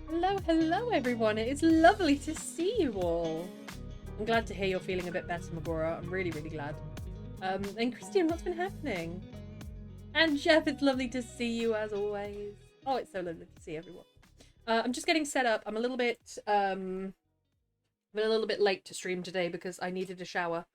Hello, hello everyone. It is lovely to see you all. I'm glad to hear you're feeling a bit better, Magora. I'm really, really glad. And Christian, what's been happening? And Jeff, it's lovely to see you as always. Oh, it's so lovely to see everyone. I'm just getting set up. I'm a little bit late to stream today because I needed a shower.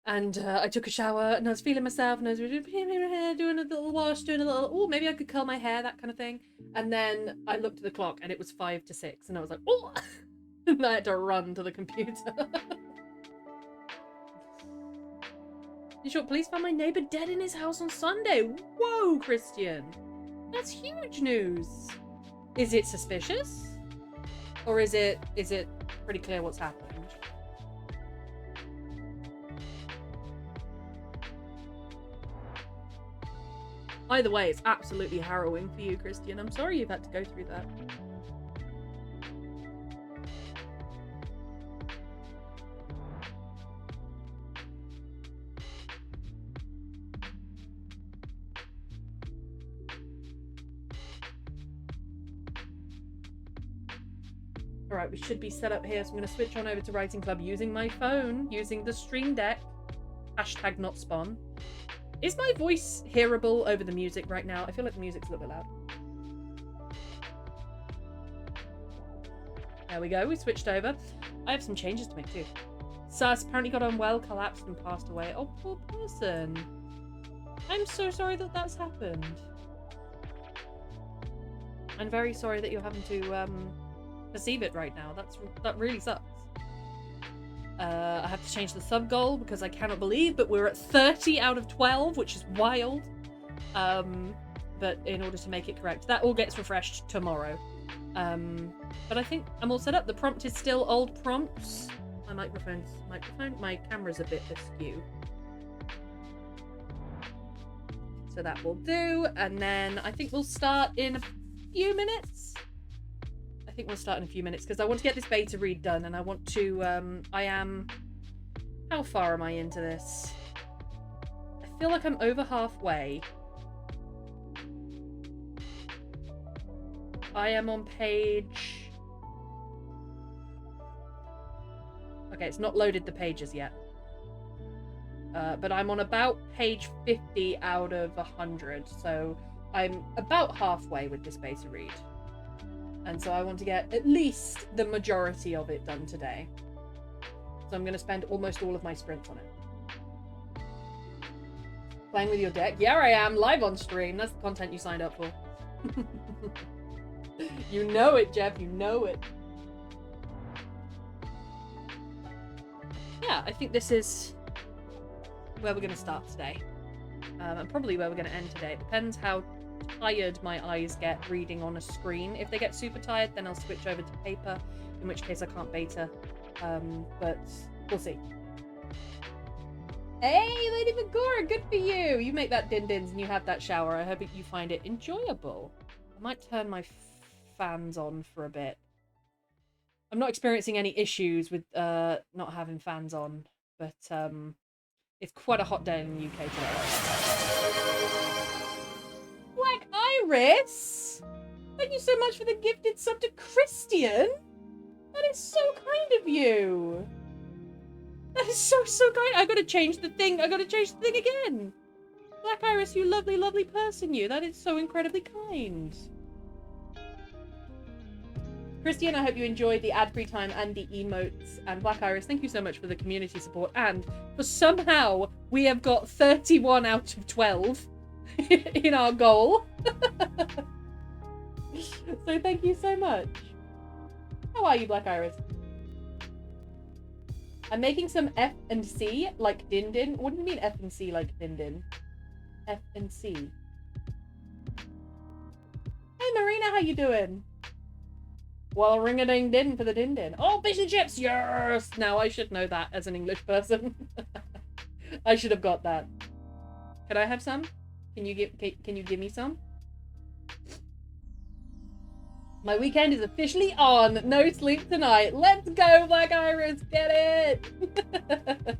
And I took a shower and I was feeling myself and I was doing a little wash, doing a little, oh, maybe I could curl my hair, that kind of thing. And then I looked at the clock and it was 5 to 6 and I was like, oh, and I had to run to the computer. In short, police found my neighbor dead in his house on Sunday. Whoa, Christian. That's huge news. Is it suspicious? Or is it pretty clear what's happened? Either way, it's absolutely harrowing for you, Christian. I'm sorry you've had to go through that. Alright, we should be set up here, so I'm going to switch on over to Writing Club using my phone, using the Stream Deck. Hashtag not spawn. Is my voice hearable over the music right now? I feel like the music's a little bit loud. There we go, we switched over. I have some changes to make too. Sus apparently got unwell, collapsed and passed away. Oh, poor person. I'm so sorry that that's happened. I'm very sorry that you're having to perceive it right now. That really sucks. I have to change the sub goal because I cannot believe, but we're at 30 out of 12, which is wild. But in order to make it correct, that all gets refreshed tomorrow. But I think I'm all set up. The prompt is still old prompts. My my camera's a bit askew. So that will do. And then I think we'll start in a few minutes. I think we'll start in a few minutes because I want to get this beta read done and I want to, how far am I into this? I feel like I'm over halfway. I am on page... Okay, it's not loaded the pages yet. But I'm on about page 50 out of 100, so I'm about halfway with this beta read. And so I want to get at least the majority of it done today. So I'm going to spend almost all of my sprints on it. Playing with your deck? Yeah, I am. Live on stream. That's the content you signed up for. You know it, Jeff. You know it. Yeah, I think this is where we're going to start today. And probably where we're going to end today. It depends how tired my eyes get reading on a screen. If they get super tired, then I'll switch over to paper, in which case I can't beta. But we'll see. Hey, Lady Magora, good for you! You make that din-dins and you have that shower. I hope you find it enjoyable. I might turn my fans on for a bit. I'm not experiencing any issues with not having fans on, but it's quite a hot day in the UK today. Black Iris! Thank you so much for the gifted sub to Christian! That is so kind of you! That is so kind! I gotta change the thing! I gotta change the thing again! Black Iris, you lovely, lovely person, you! That is so incredibly kind! Christian, I hope you enjoyed the ad-free time and the emotes. And Black Iris, thank you so much for the community support. And for somehow we have got 31 out of 12 in our goal. So thank you so much. How are you, Black Iris? I'm making some F and C like Din-Din. What do you mean F and C like Din-Din? F and C. Hey Marina, how you doing? Well, ring-a-ding-din for the din-din. Oh, fish and chips! Yes! Now I should know that as an English person. I should have got that. Could I have some? Can you give me some? My weekend is officially on. No sleep tonight. Let's go, Black Iris. Get it.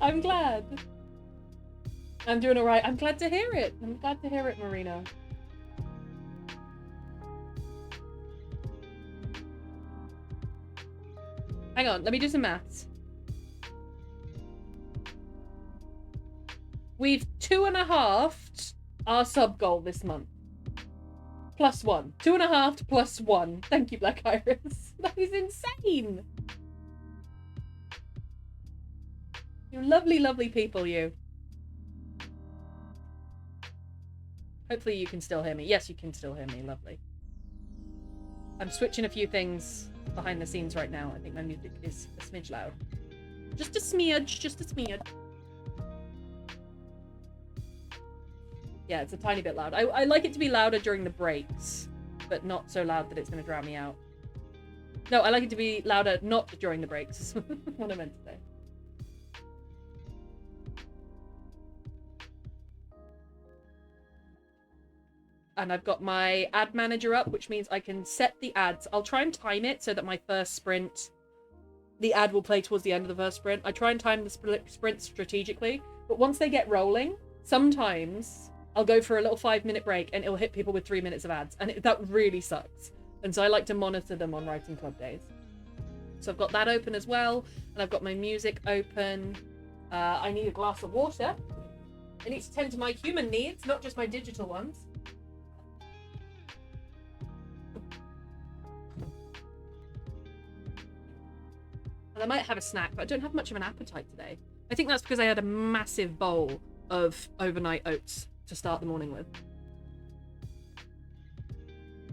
I'm glad. I'm doing all right. I'm glad to hear it. I'm glad to hear it, Marina. Hang on, let me do some maths. We've 2.5'd our sub goal this month. +1. 2.5 +1. Thank you, Black Iris. That is insane. You lovely, lovely people, you. Hopefully you can still hear me. Yes, you can still hear me. Lovely. I'm switching a few things behind the scenes right now. I think my music is a smidge loud. Just a smidge. Just a smidge. Yeah, it's a tiny bit loud. I like it to be louder during the breaks, but not so loud that it's going to drown me out. No, I like it to be louder not during the breaks. What I meant to say. And I've got my ad manager up, which means I can set the ads. I'll try and time it so that my first sprint, the ad will play towards the end of the first sprint. I try and time the sprint strategically, but once they get rolling, sometimes I'll go for a little 5-minute break and it'll hit people with 3 minutes of ads. And that really sucks. And so I like to monitor them on Writing Club days. So I've got that open as well. And I've got my music open. I need a glass of water. I need to tend to my human needs, not just my digital ones. And I might have a snack, but I don't have much of an appetite today. I think that's because I had a massive bowl of overnight oats to start the morning with.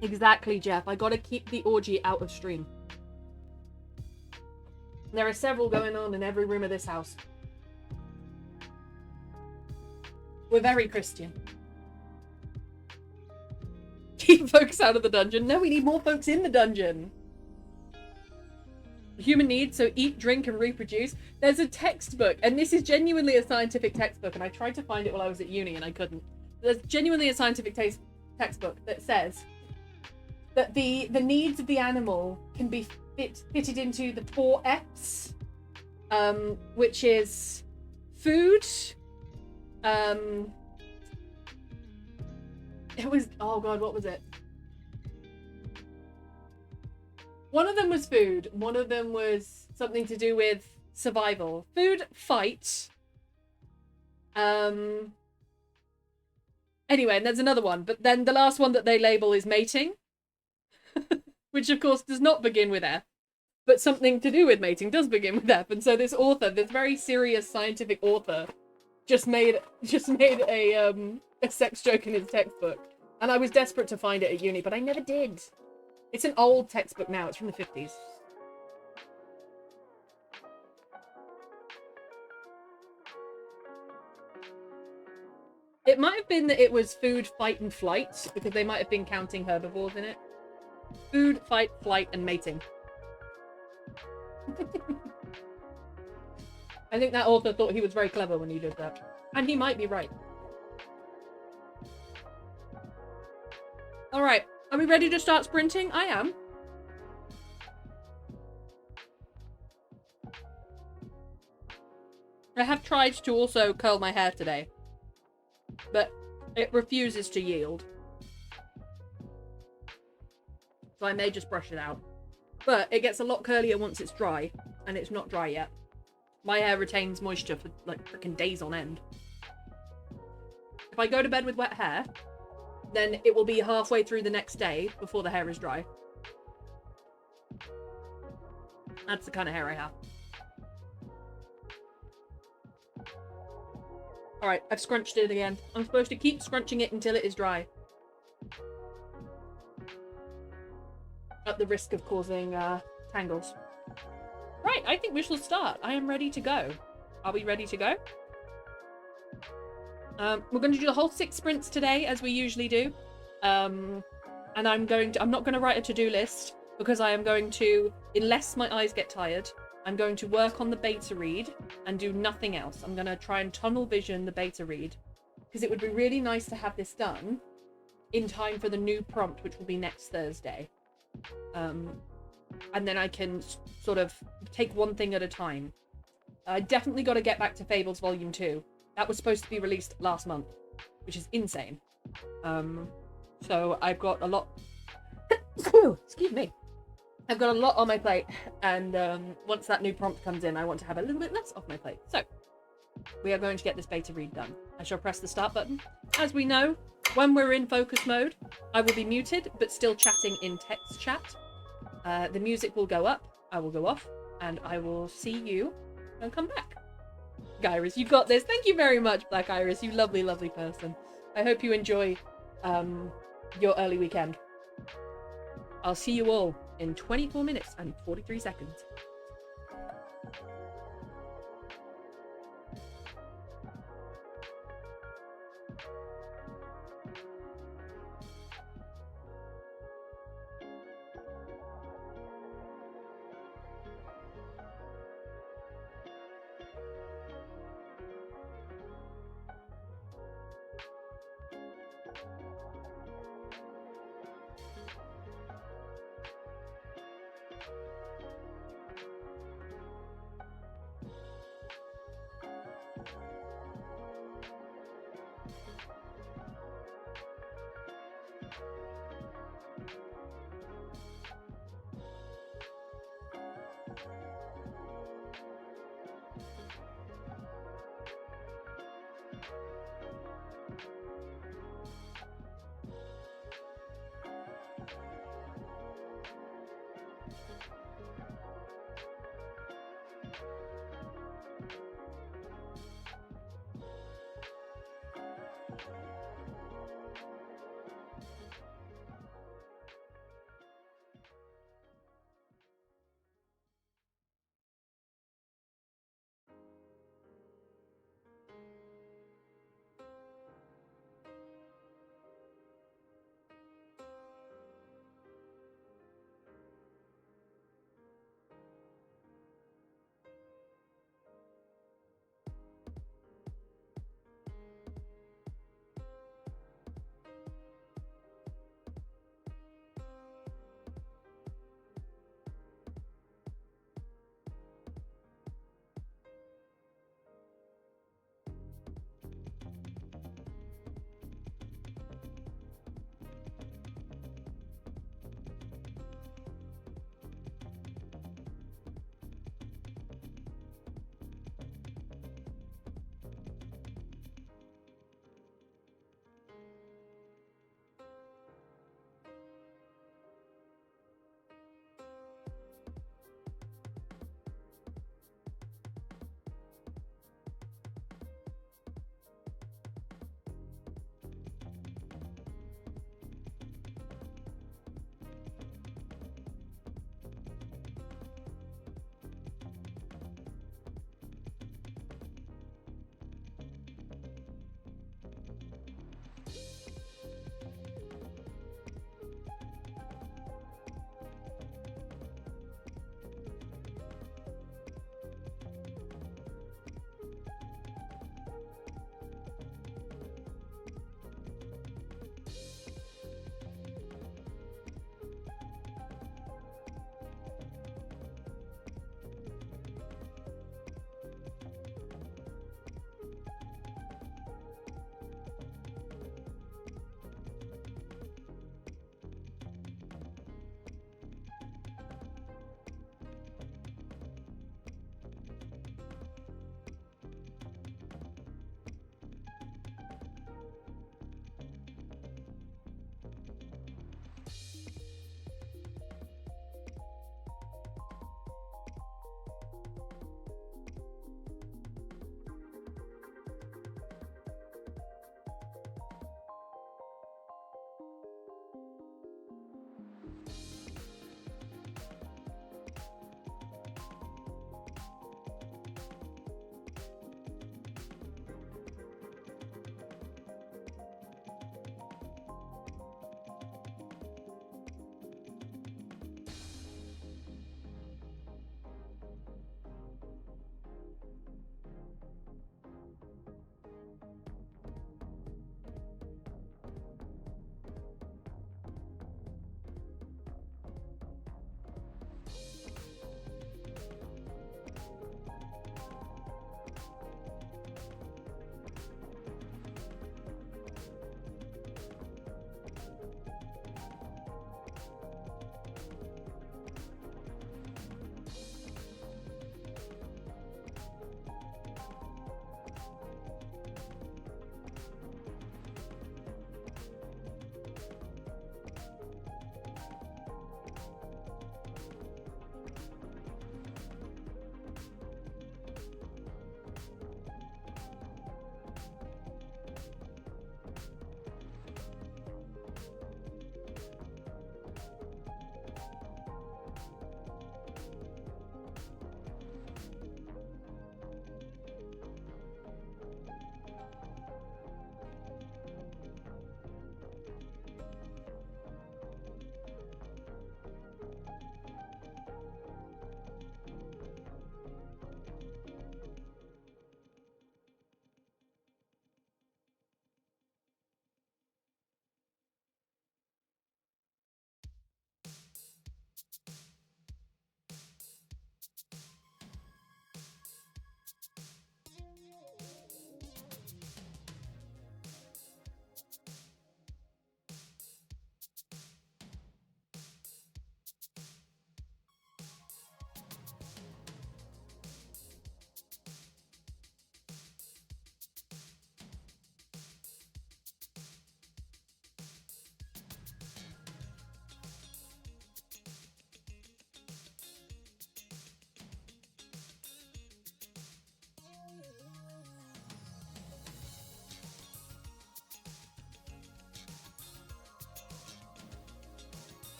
Exactly, Jeff. I gotta keep the orgy out of stream. There are several going on in every room of this house. We're very Christian. Keep folks out of the dungeon. No, we need more folks in the dungeon. Human needs, so eat, drink, and reproduce. There's a textbook, and this is genuinely a scientific textbook, and I tried to find it while I was at uni, and I couldn't. There's genuinely a scientific textbook that says that the needs of the animal can be fitted into the 4 Fs, which is food, it was, oh god, what was it? One of them was food. One of them was something to do with survival. Food, fight. Anyway, and there's another one. But then the last one that they label is mating. Which, of course, does not begin with F. But something to do with mating does begin with F. And so this author, this very serious scientific author, just made a sex joke in his textbook. And I was desperate to find it at uni, but I never did. It's an old textbook now. It's from the 50s. It might have been that it was food, fight, and flight, because they might have been counting herbivores in it. Food, fight, flight, and mating. I think that author thought he was very clever when he did that. And he might be right. Alright. Are we ready to start sprinting? I am. I have tried to also curl my hair today, but it refuses to yield. So I may just brush it out. But it gets a lot curlier once it's dry, and it's not dry yet. My hair retains moisture for like freaking days on end. If I go to bed with wet hair, then it will be halfway through the next day before the hair is dry. That's the kind of hair I have. Alright, I've scrunched it again. I'm supposed to keep scrunching it until it is dry. At the risk of causing tangles. Right, I think we shall start. I am ready to go. Are we ready to go? We're going to do the whole 6 sprints today, as we usually do. And I'm not going to write a to-do list, because I am going to, unless my eyes get tired, I'm going to work on the beta read and do nothing else. I'm going to try and tunnel vision the beta read, because it would be really nice to have this done in time for the new prompt, which will be next Thursday. And then I can sort of take one thing at a time. I definitely got to get back to Fables Volume 2. That was supposed to be released last month, which is insane. So I've got a lot... Excuse me. I've got a lot on my plate, and once that new prompt comes in, I want to have a little bit less off my plate. So, we are going to get this beta read done. I shall press the start button. As we know, when we're in focus mode, I will be muted, but still chatting in text chat. The music will go up, I will go off, and I will see you and come back. Iris, you got this. Thank you very much, Black Iris. You lovely, lovely person. I hope you enjoy your early weekend. I'll see you all in 24 minutes and 43 seconds.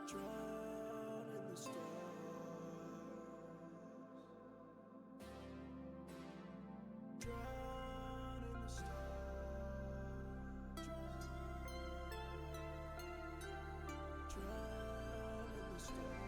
Drown in the stars. Drown in the stars. Drown in the stars.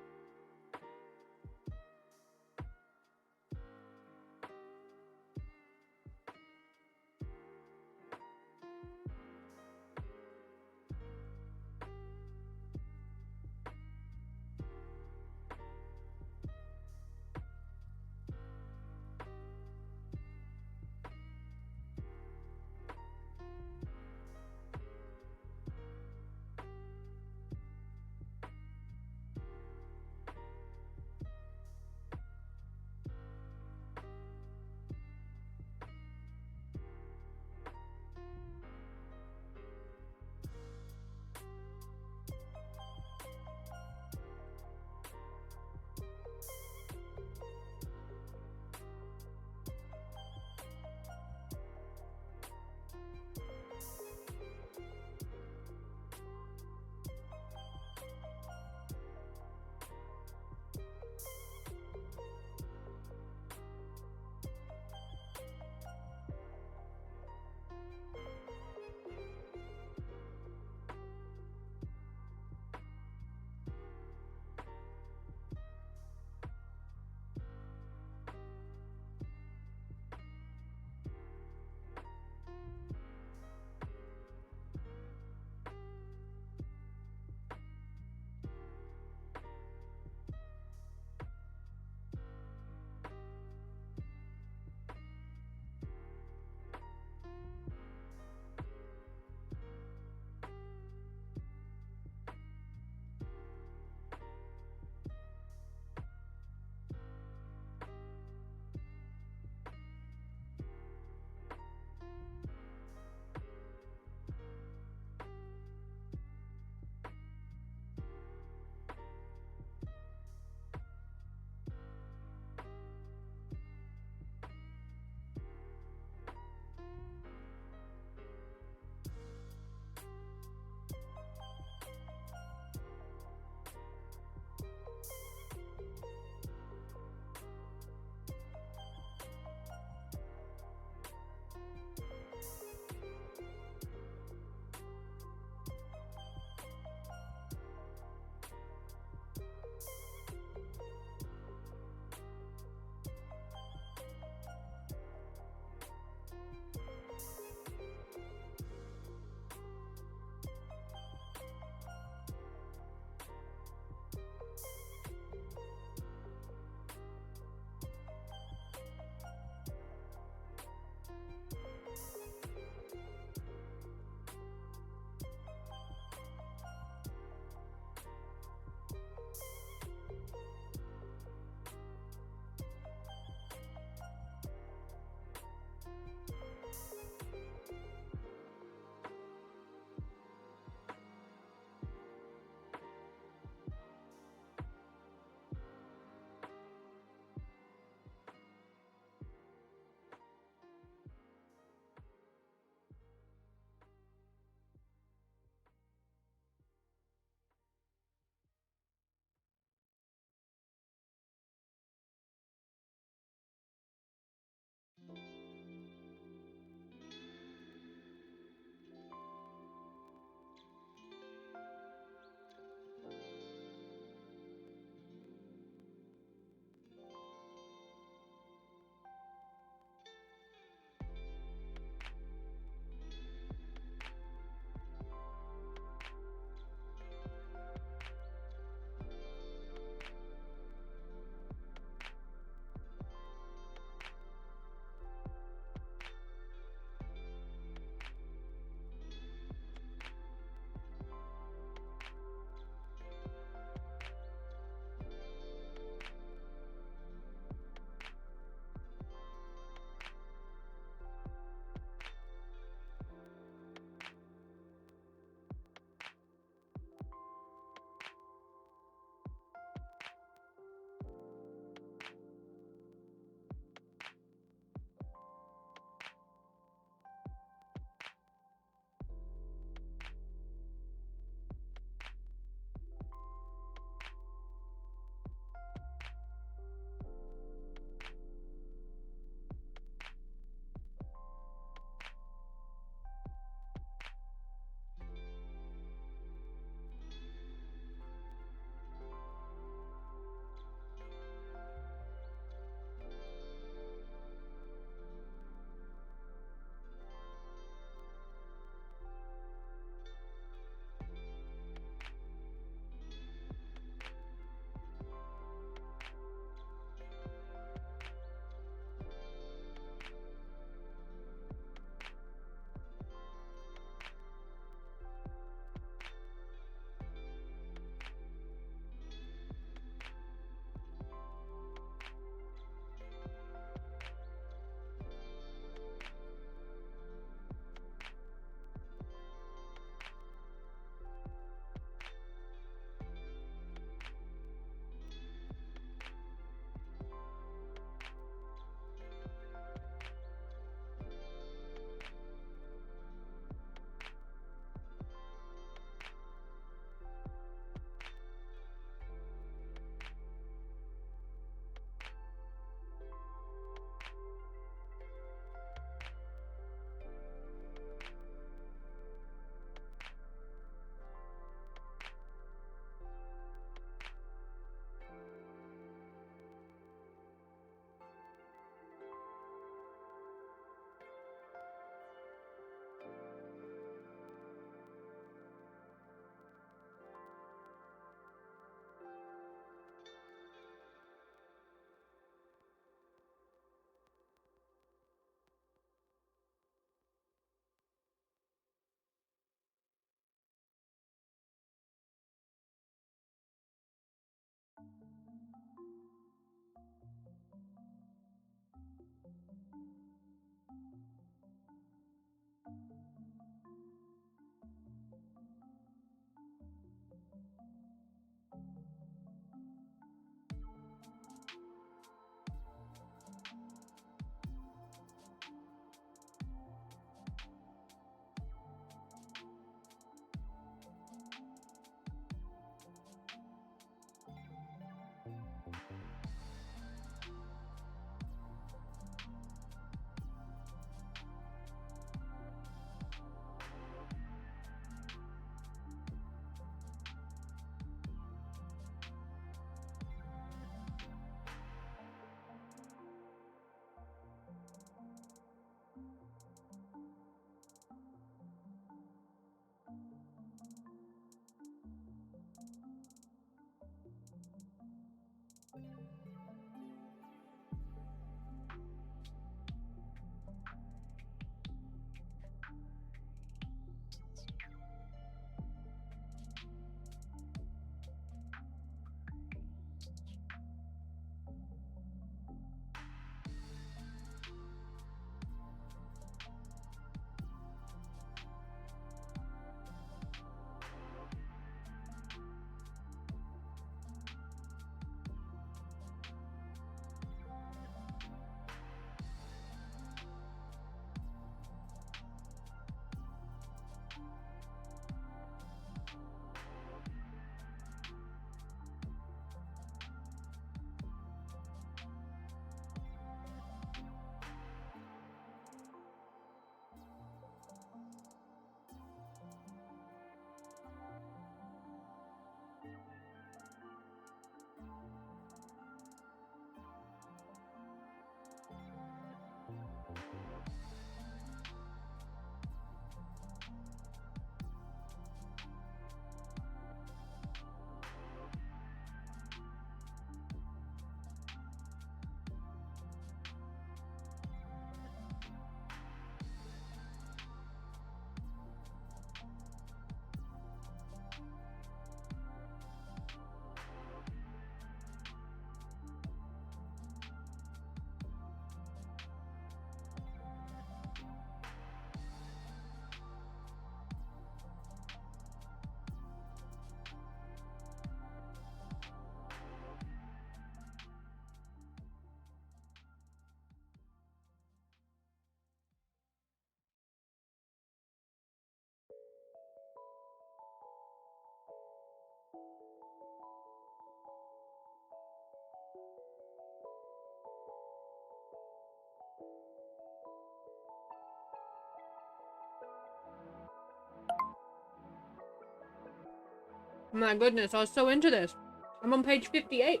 My goodness, I was so into this. I'm on page 58.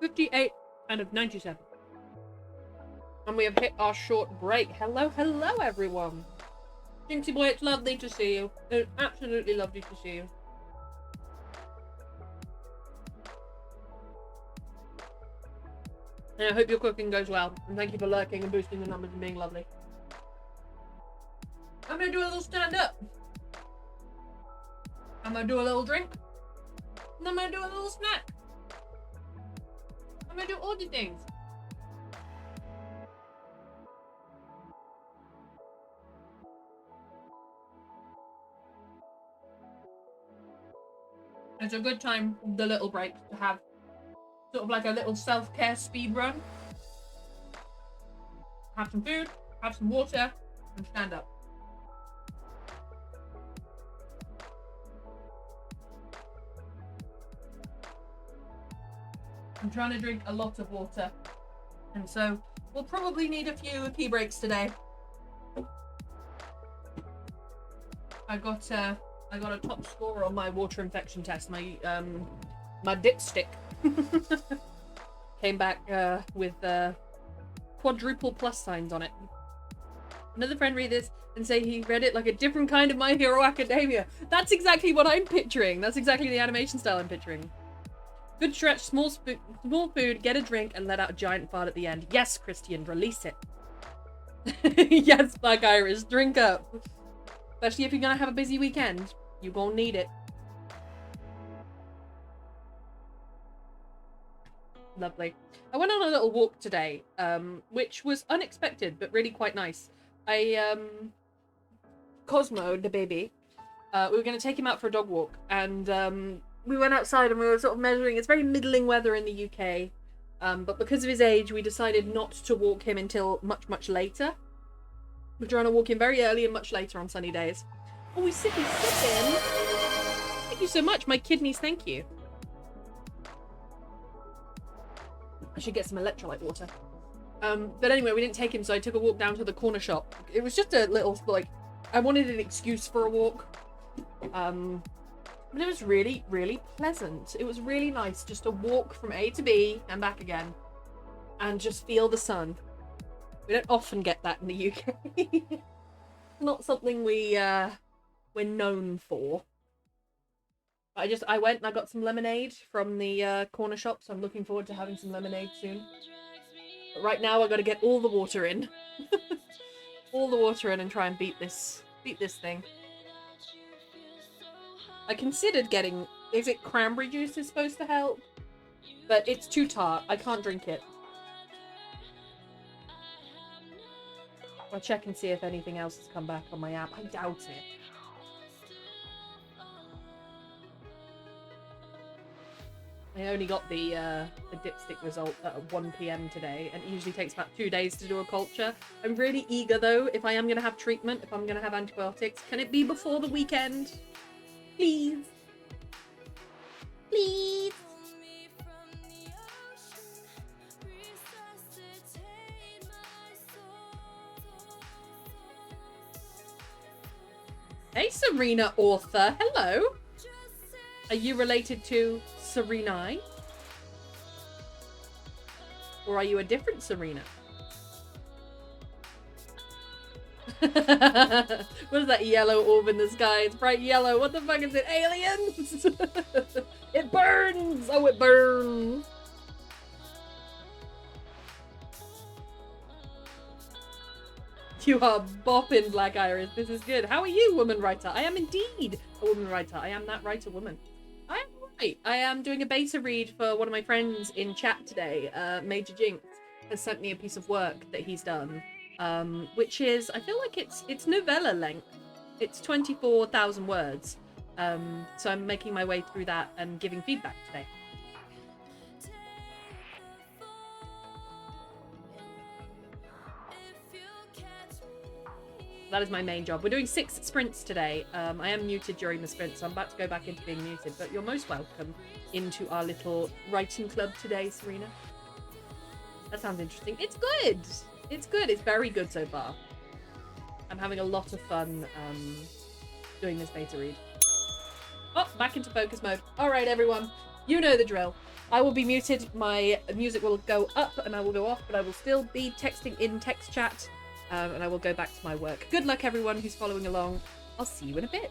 58 out of 97. And we have hit our short break. Hello, hello, everyone. Jinxie boy, it's lovely to see you. It's absolutely lovely to see you. And I hope your cooking goes well. And thank you for lurking and boosting the numbers and being lovely. I'm gonna do a little stand up. I'm gonna do a little drink. And I'm gonna do a little snack. I'm gonna do all the things. It's a good time, the little break, to have sort of like a little self-care speed run. Have some food, have some water, and stand up. I'm trying to drink a lot of water, and so we'll probably need a few pee breaks today. I got a top score on my water infection test. My my dipstick came back with quadruple plus signs on it. Another friend read this and say he read it like a different kind of My Hero Academia. That's exactly what I'm picturing. That's exactly the animation style I'm picturing. Good stretch, small food, get a drink, and let out a giant fart at the end. Yes, Christian, release it. Yes, Black Iris, drink up. Especially if you're gonna have a busy weekend. You gonna need it. Lovely. I went on a little walk today, which was unexpected, but really quite nice. Cosmo, the baby, we were going to take him out for a dog walk, and we went outside and we were sort of measuring. It's very middling weather in the UK, but because of his age, we decided not to walk him until much, much later. We're trying to walk him very early and much later on sunny days. Oh, he's sipping. Thank you so much. My kidneys, thank you. I should get some electrolyte water. But anyway, we didn't take him, so I took a walk down to the corner shop. It was just a little, like, I wanted an excuse for a walk. But it was really, really pleasant. It was really nice just to walk from A to B and back again and just feel the sun. We don't often get that in the UK. Not something we're known for. I went and I got some lemonade from the corner shop, so I'm looking forward to having some lemonade soon. But right now I got to get all the water in. All the water in and try and beat this thing. I considered getting, is it cranberry juice is supposed to help? But it's too tart. I can't drink it. I'll check and see if anything else has come back on my app. I doubt it. I only got the dipstick result at 1 PM today, and it usually takes about 2 days to do a culture. I'm really eager though, if I am going to have treatment, if I'm going to have antibiotics, can it be before the weekend? Please. Please. Hey Serena author, hello. Are you related to Serena? Or are you a different Serena? What is that yellow orb in the sky? It's bright yellow. What the fuck is it? Aliens? It burns! Oh, it burns! You are bopping, Black Iris. This is good. How are you, woman writer? I am indeed a woman writer. I am that writer woman. I am right. I am doing a beta read for one of my friends in chat today. Major Jinx has sent me a piece of work that he's done, which is, I feel like it's novella length. It's 24,000 words. So I'm making my way through that and giving feedback today. That is my main job. We're doing 6 sprints today. I am muted during the sprint, so I'm about to go back into being muted, but you're most welcome into our little writing club today, Serena. That sounds interesting. It's good! It's good. It's very good so far. I'm having a lot of fun doing this beta read. Oh, back into focus mode. All right, everyone. You know the drill. I will be muted. My music will go up and I will go off, but I will still be texting in text chat. And I will go back to my work. Good luck, everyone who's following along. I'll see you in a bit.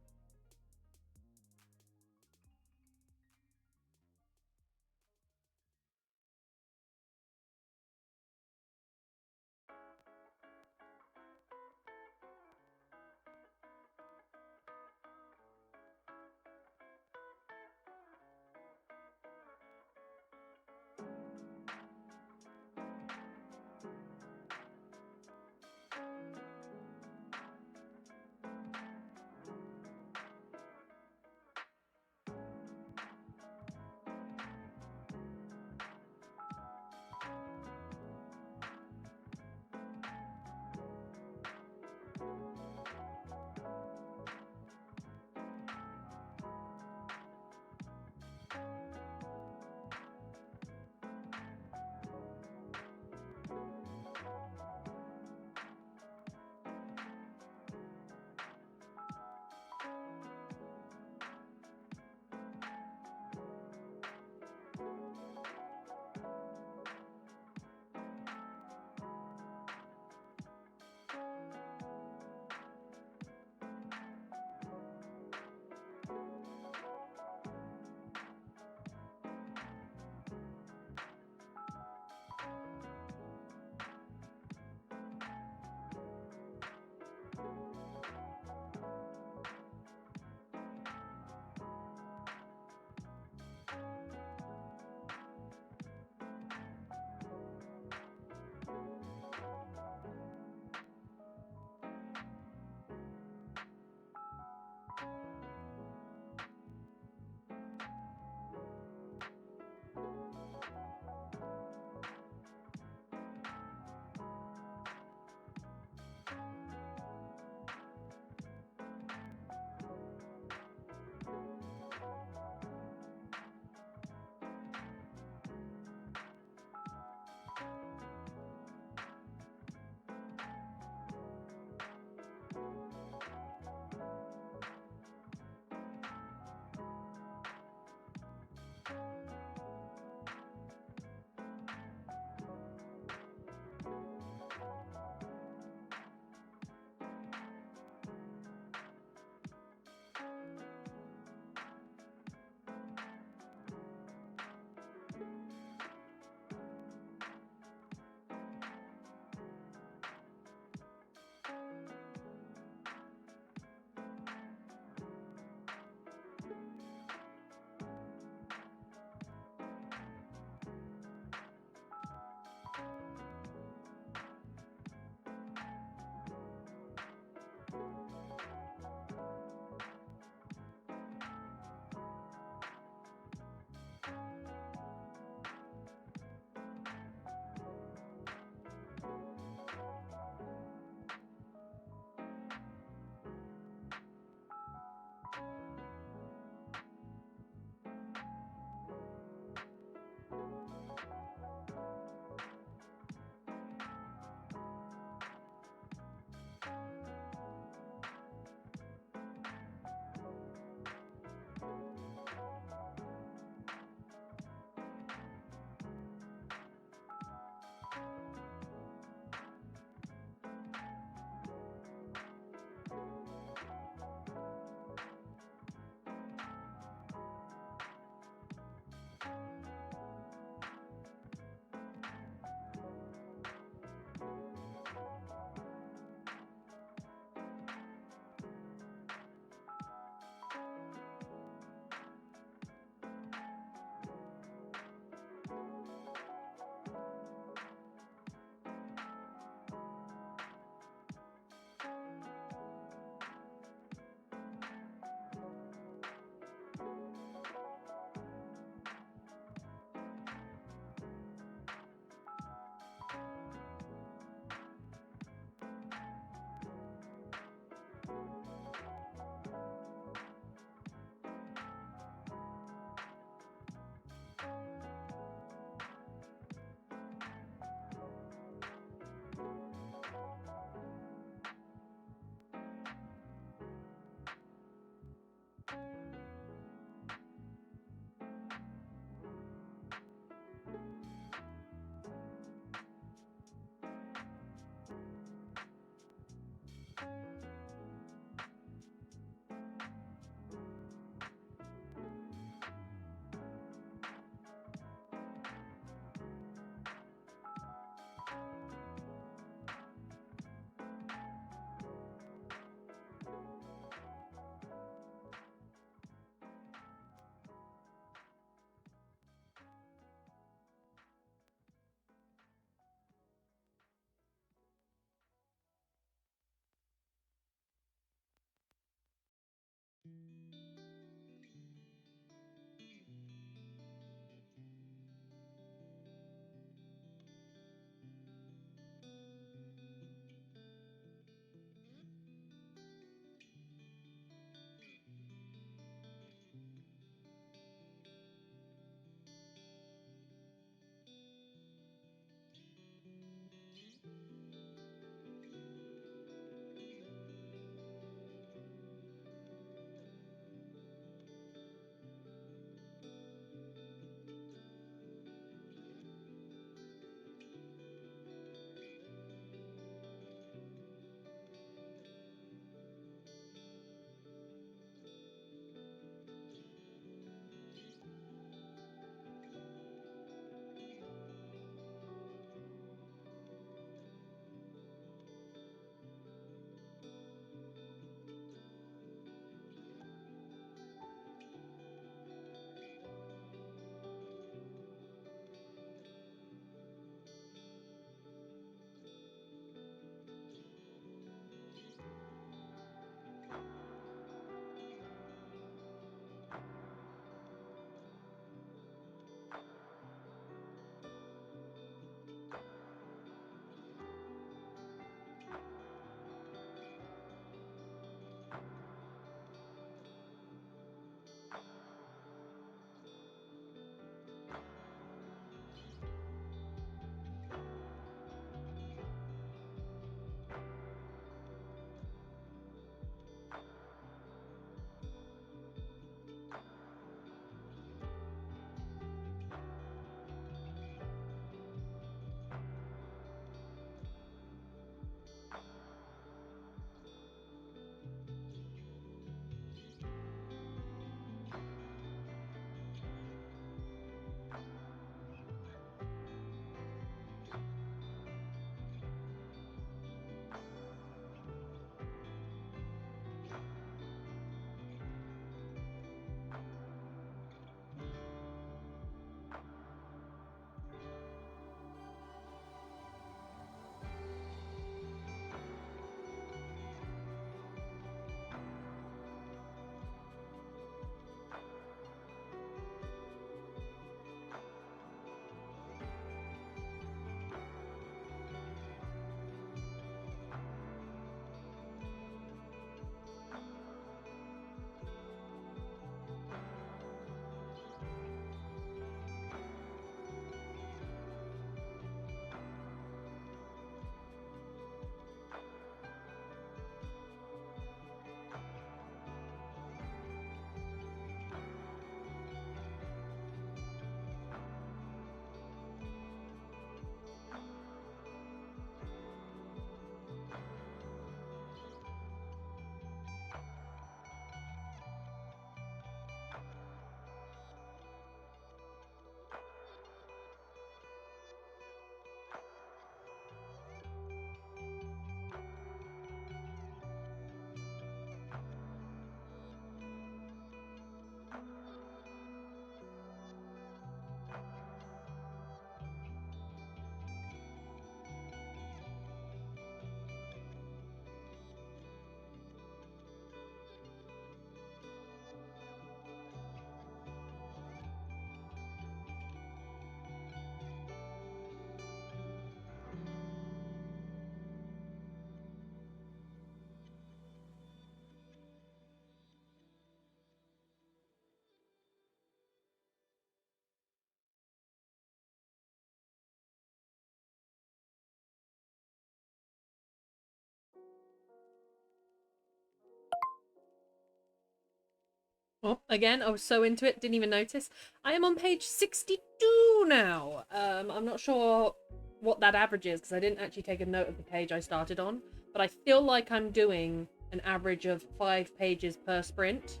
Oh, again, I was so into it, didn't even notice. I am on page 62 now. I'm not sure what that average is because I didn't actually take a note of the page I started on, but I feel like I'm doing an average of 5 pages per sprint.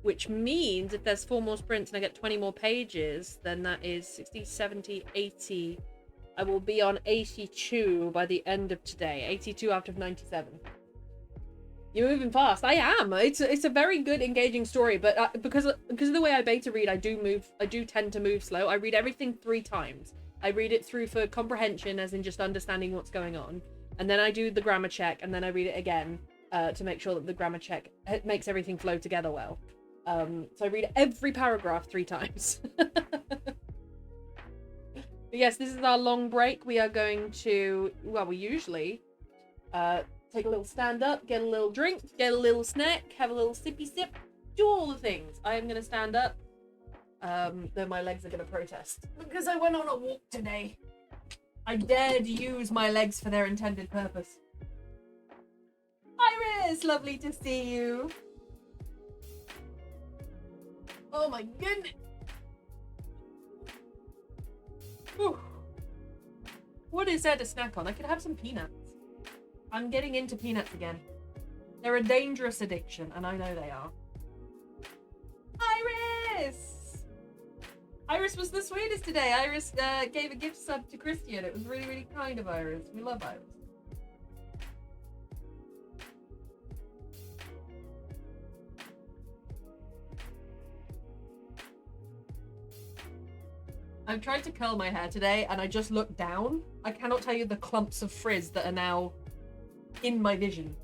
Which means if there's 4 more sprints and I get 20 more pages, then that is 60, 70, 80. I will be on 82 by the end of today. 82 out of 97. You're moving fast. I am. It's a very good, engaging story, but because of the way I beta read, I do tend to move slow. I read everything 3 times. I read it through for comprehension, as in just understanding what's going on, and then I do the grammar check, and then I read it again to make sure that the grammar check makes everything flow together well. So I read every paragraph 3 times. But yes, this is our long break. We are going to, well, we usually take a little stand up, get a little drink, get a little snack, have a little sippy sip, do all the things. I am going to stand up, though my legs are going to protest because I went on a walk today. I dared use my legs for their intended purpose. Iris, lovely to see you. Oh my goodness. Whew. What is there to snack on? I could have some peanuts. I'm getting into peanuts again. They're a dangerous addiction, and I know they are. Iris! Iris was the sweetest today. Iris gave a gift sub to Christian. It was really, really kind of Iris. We love Iris. I've tried to curl my hair today and I just looked down. I cannot tell you the clumps of frizz that are now in my vision.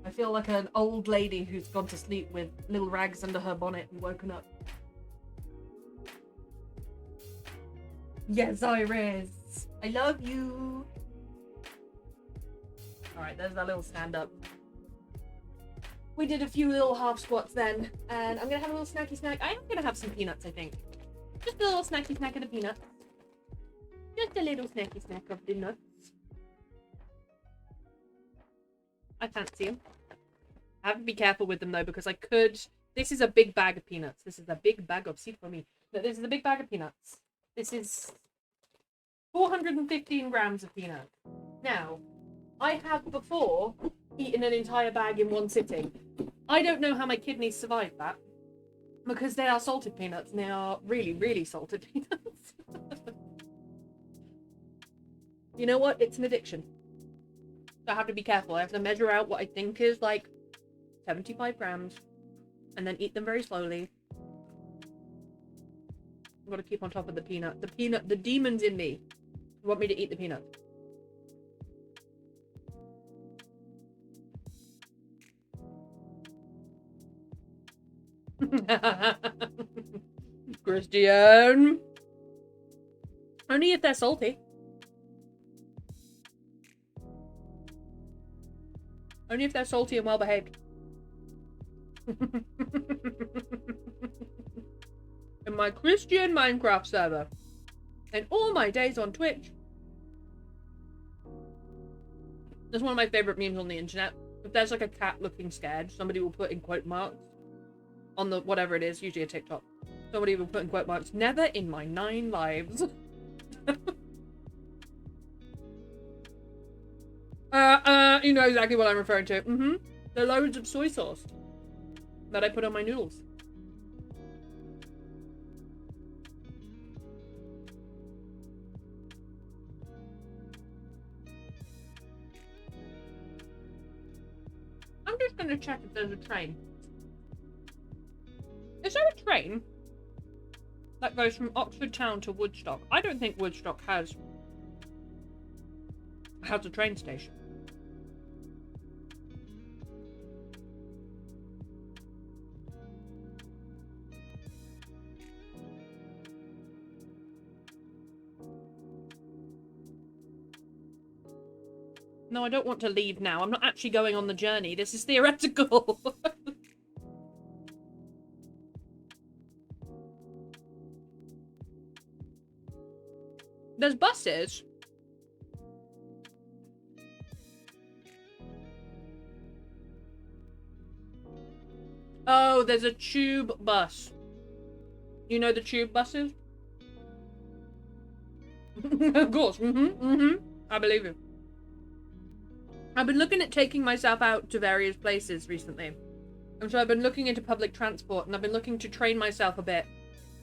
I feel like an old lady who's gone to sleep with little rags under her bonnet and woken up. Yes, Iris. I love you. Alright, there's that little stand up. We did a few little half squats then, and I'm gonna have a little snacky snack. I am gonna have some peanuts, I think. Just a little snacky snack of the peanuts. Just a little snacky snack of the nuts. I fancy them. I have to be careful with them though, because I could... This is a big bag of peanuts. This is a big bag of... See for me. No, this is a big bag of peanuts. This is 415 grams of peanut. Now, I have before eaten an entire bag in one sitting. I don't know how my kidneys survived that. Because they are salted peanuts, and they are really, really salted peanuts. You know what? It's an addiction. So I have to be careful. I have to measure out what I think is like 75 grams, and then eat them very slowly. I've got to keep on top of the peanut. The demons in me want me to eat the peanut. Christian. Only if they're salty. Only if they're salty and well behaved. In my Christian Minecraft server. And all my days on Twitch. That's one of my favorite memes on the internet. If there's like a cat looking scared, somebody will put in quote marks on the whatever it is, usually a TikTok. Somebody will put in quote marks, never in my 9 lives. You know exactly what I'm referring to. There are loads of soy sauce that I put on my noodles. I'm just gonna check if there's a train. Is there a train that goes from Oxford Town to Woodstock? I don't think Woodstock has a train station. No, I don't want to leave now. I'm not actually going on the journey. This is theoretical. There's buses. Oh, there's a tube bus. You know the tube buses? Of course. I believe you. I've been looking at taking myself out to various places recently. And so I've been looking into public transport, and I've been looking to train myself a bit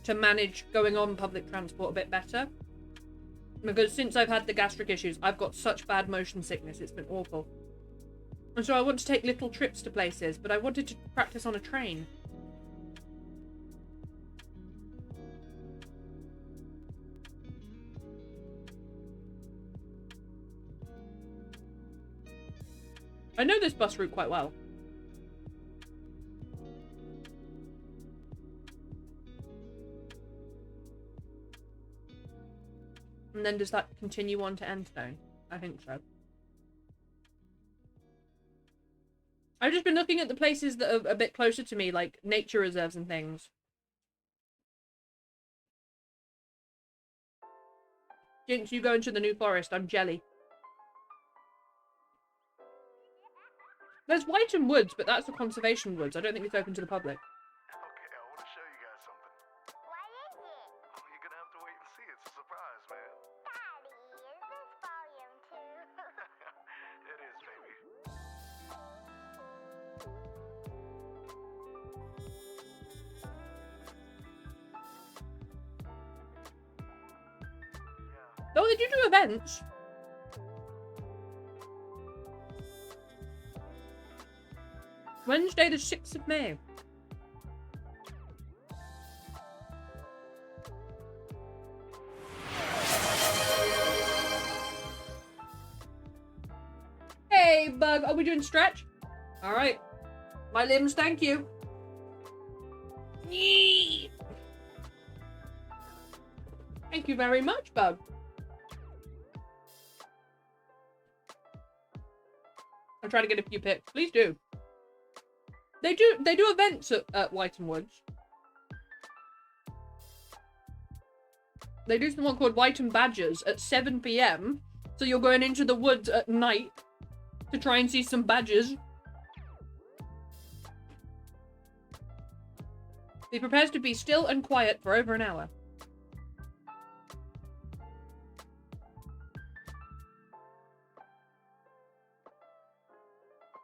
to manage going on public transport a bit better. Because since I've had the gastric issues, I've got such bad motion sickness. It's been awful. And so I want to take little trips to places, but I wanted to practice on a train. I know this bus route quite well. And then does that continue on to Endstone? I think so. I've just been looking at the places that are a bit closer to me, like nature reserves and things. Jinx, you go into the New Forest. I'm jelly. There's Whiten Woods, but that's the conservation woods. I don't think it's open to the public. Okay, I want to show you guys something. What is it? Oh, you're gonna have to wait and see. It's a surprise, man. Daddy, is this volume 2? It is, baby. Yeah. Oh, they do events. Wednesday the 6th of May. Hey, Bug. Are we doing stretch? All right. My limbs, thank you. Yee. Thank you very much, Bug. I'm trying to get a few pics. Please do. They do events at Whiten Woods. They do something called Whiten Badgers at 7 PM. So you're going into the woods at night to try and see some badgers. Be prepared to be still and quiet for over an hour.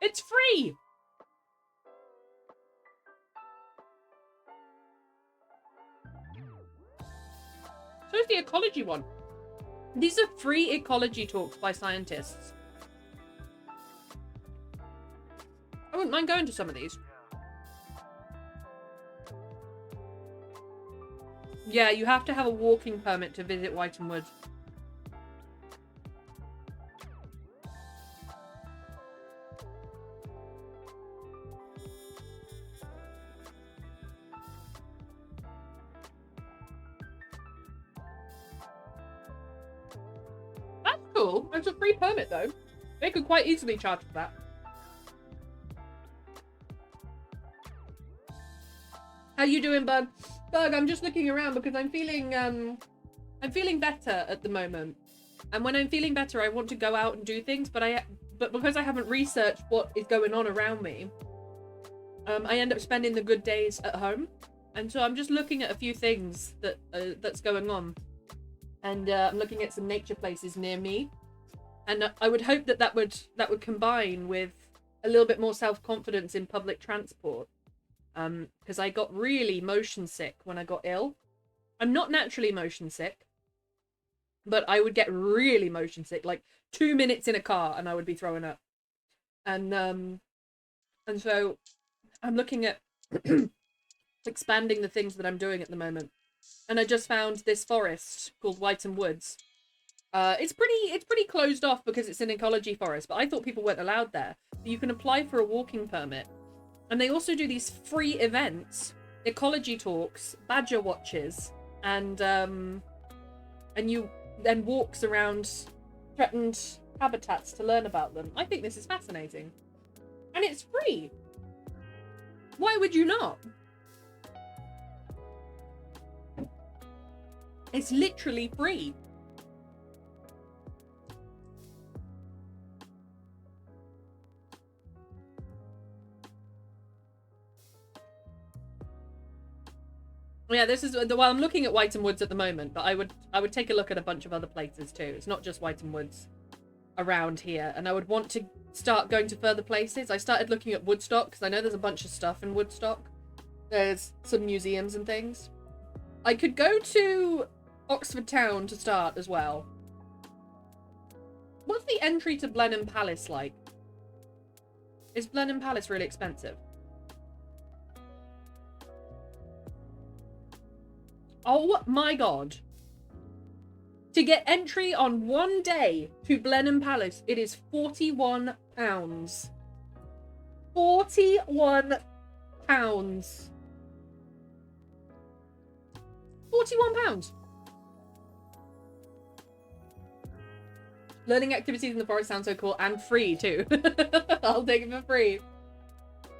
It's free! So is the ecology one. These are free ecology talks by scientists. I wouldn't mind going to some of these. Yeah, you have to have a walking permit to visit Whiten Woods. That's cool. It's a free permit though. They could quite easily charge for that. How you doing, Bug? Bug, I'm just looking around because I'm feeling better at the moment. And when I'm feeling better, I want to go out and do things, but because I haven't researched what is going on around me, I end up spending the good days at home. And so I'm just looking at a few things that's going on. And I'm looking at some nature places near me. And I would hope that would combine with a little bit more self-confidence in public transport. Because I got really motion sick when I got ill. I'm not naturally motion sick, but I would get really motion sick, like 2 minutes in a car and I would be throwing up. And so I'm looking at expanding the things that I'm doing at the moment. And I just found this forest called Whiten Woods. It's pretty closed off because it's an ecology forest, but I thought people weren't allowed there. But you can apply for a walking permit. And they also do these free events, ecology talks, badger watches, and you then walks around threatened habitats to learn about them. I think this is fascinating. And it's free. Why would you not? It's literally free. Yeah, this is well, I'm looking at Whiteton Woods at the moment, but I would take a look at a bunch of other places too. It's not just Whiteton Woods around here, and I would want to start going to further places. I started looking at Woodstock because I know there's a bunch of stuff in Woodstock. There's some museums and things. I could go to Oxford Town to start as well. What's the entry to Blenheim Palace like? Is Blenheim Palace really expensive? Oh my god. To get entry on one day to Blenheim Palace, it is £41. £41. £41. Learning activities in the forest sound so cool and free too. I'll take it for free.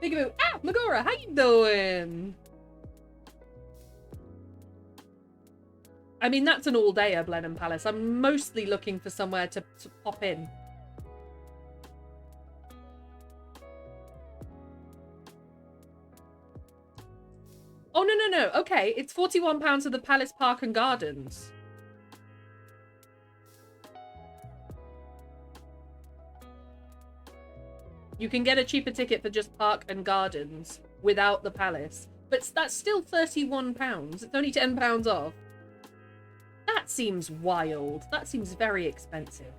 Peekaboo. Ah, Magora, how you doing? I mean, that's an all-dayer, Blenheim Palace. I'm mostly looking for somewhere to pop in. Oh, no. Okay, it's £41 for the Palace Park and Gardens. You can get a cheaper ticket for just Park and Gardens without the Palace. But that's still £31. It's only £10 off. That seems wild. That seems very expensive.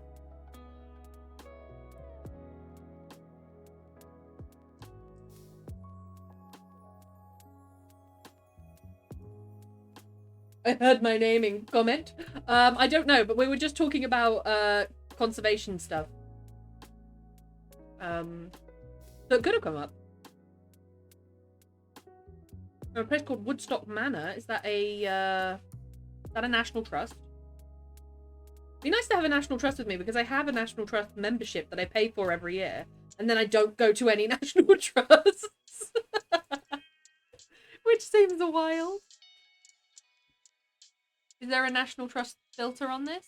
I heard my name in comment. I don't know, but we were just talking about conservation stuff. So it could have come up. A place called Woodstock Manor. Is that a national trust? It'd be nice to have a national trust with me because I have a national trust membership that I pay for every year, and then I don't go to any national trusts. Which seems wild. Is there a national trust filter on this?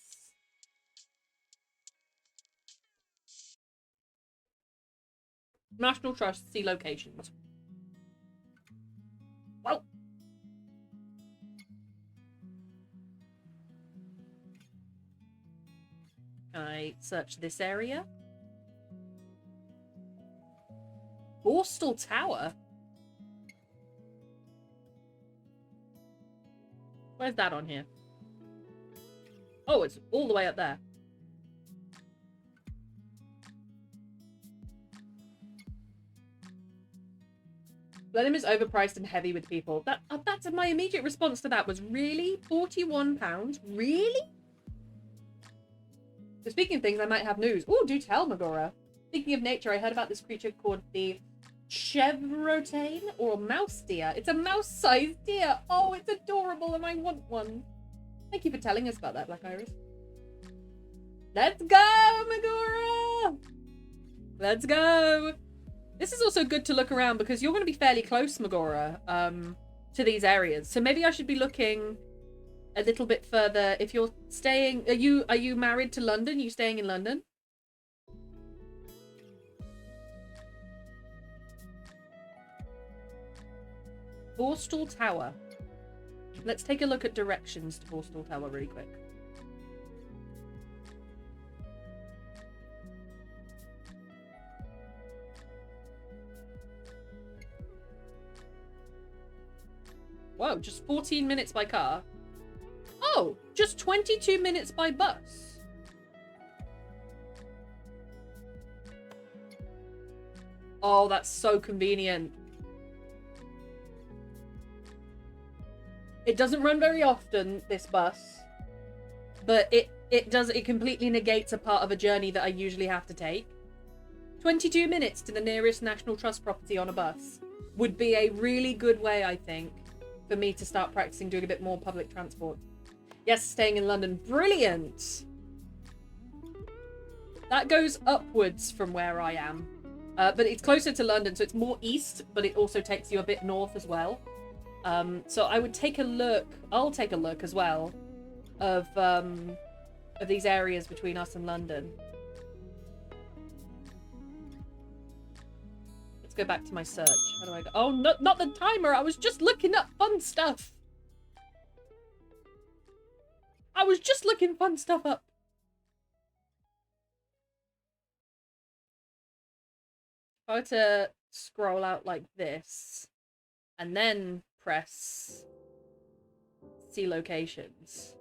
National Trust, see locations. Well. Can I search this area? Borstal Tower? Where's that on here? Oh, it's all the way up there. Blenheim is overpriced and heavy with people. That's my immediate response to that was, really? £41? Really? So speaking of things, I might have news. Oh, do tell, Magora. Speaking of nature, I heard about this creature called the chevrotane or mouse deer. It's a mouse-sized deer. Oh, it's adorable and I want one. Thank you for telling us about that, Black Iris. Let's go, Magora! Let's go! This is also good to look around because you're going to be fairly close, Magora, to these areas. So maybe I should be looking a little bit further. If you're staying... Are you married to London? Are you staying in London? Borstal Tower. Let's take a look at directions to Borstal Tower really quick. Whoa, just 14 minutes by car? Oh, just 22 minutes by bus. Oh, that's so convenient. It doesn't run very often, this bus, but it completely negates a part of a journey that I usually have to take. 22 minutes to the nearest National Trust property on a bus would be a really good way, I think, for me to start practicing doing a bit more public transport. Yes, staying in London. Brilliant! That goes upwards from where I am. But it's closer to London, so it's more east, but it also takes you a bit north as well. So I would take a look. I'll take a look as well of these areas between us and London. Let's go back to my search. How do I go? Oh, not the timer. I was just looking up fun stuff. I was just looking fun stuff up. If I were to scroll out like this and then press see locations.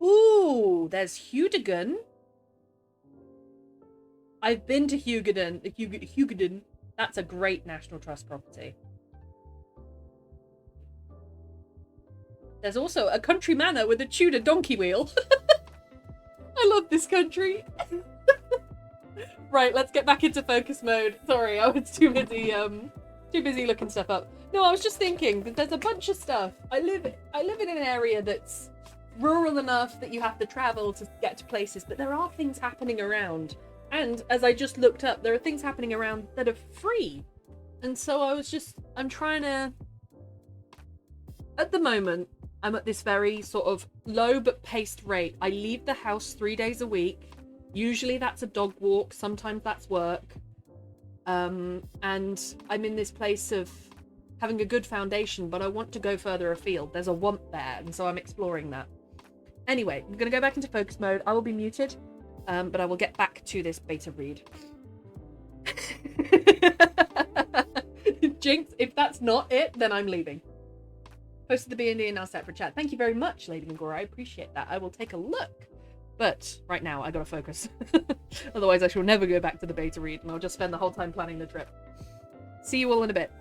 Ooh, there's Hudigan. I've been to Hugiden. That's a great National Trust property. There's also a country manor with a Tudor donkey wheel. I love this country. Right, let's get back into focus mode. Sorry, I was too busy looking stuff up. No, I was just thinking that there's a bunch of stuff. I live in an area that's rural enough that you have to travel to get to places, but there are things happening around. And as I just looked up, there are things happening around that are free. And so I'm trying to, at the moment, I'm at this very sort of low but paced rate. I leave the house 3 days a week. Usually that's a dog walk. Sometimes that's work. And I'm in this place of having a good foundation, but I want to go further afield. There's a want there, and so I'm exploring that. Anyway, I'm going to go back into focus mode. I will be muted, but I will get back to this beta read. Jinx, if that's not it, then I'm leaving. Posted the B&D and now set for chat. Thank you very much, Lady Mangora. I appreciate that. I will take a look. But right now, I gotta focus. Otherwise, I shall never go back to the beta read, and I'll just spend the whole time planning the trip. See you all in a bit.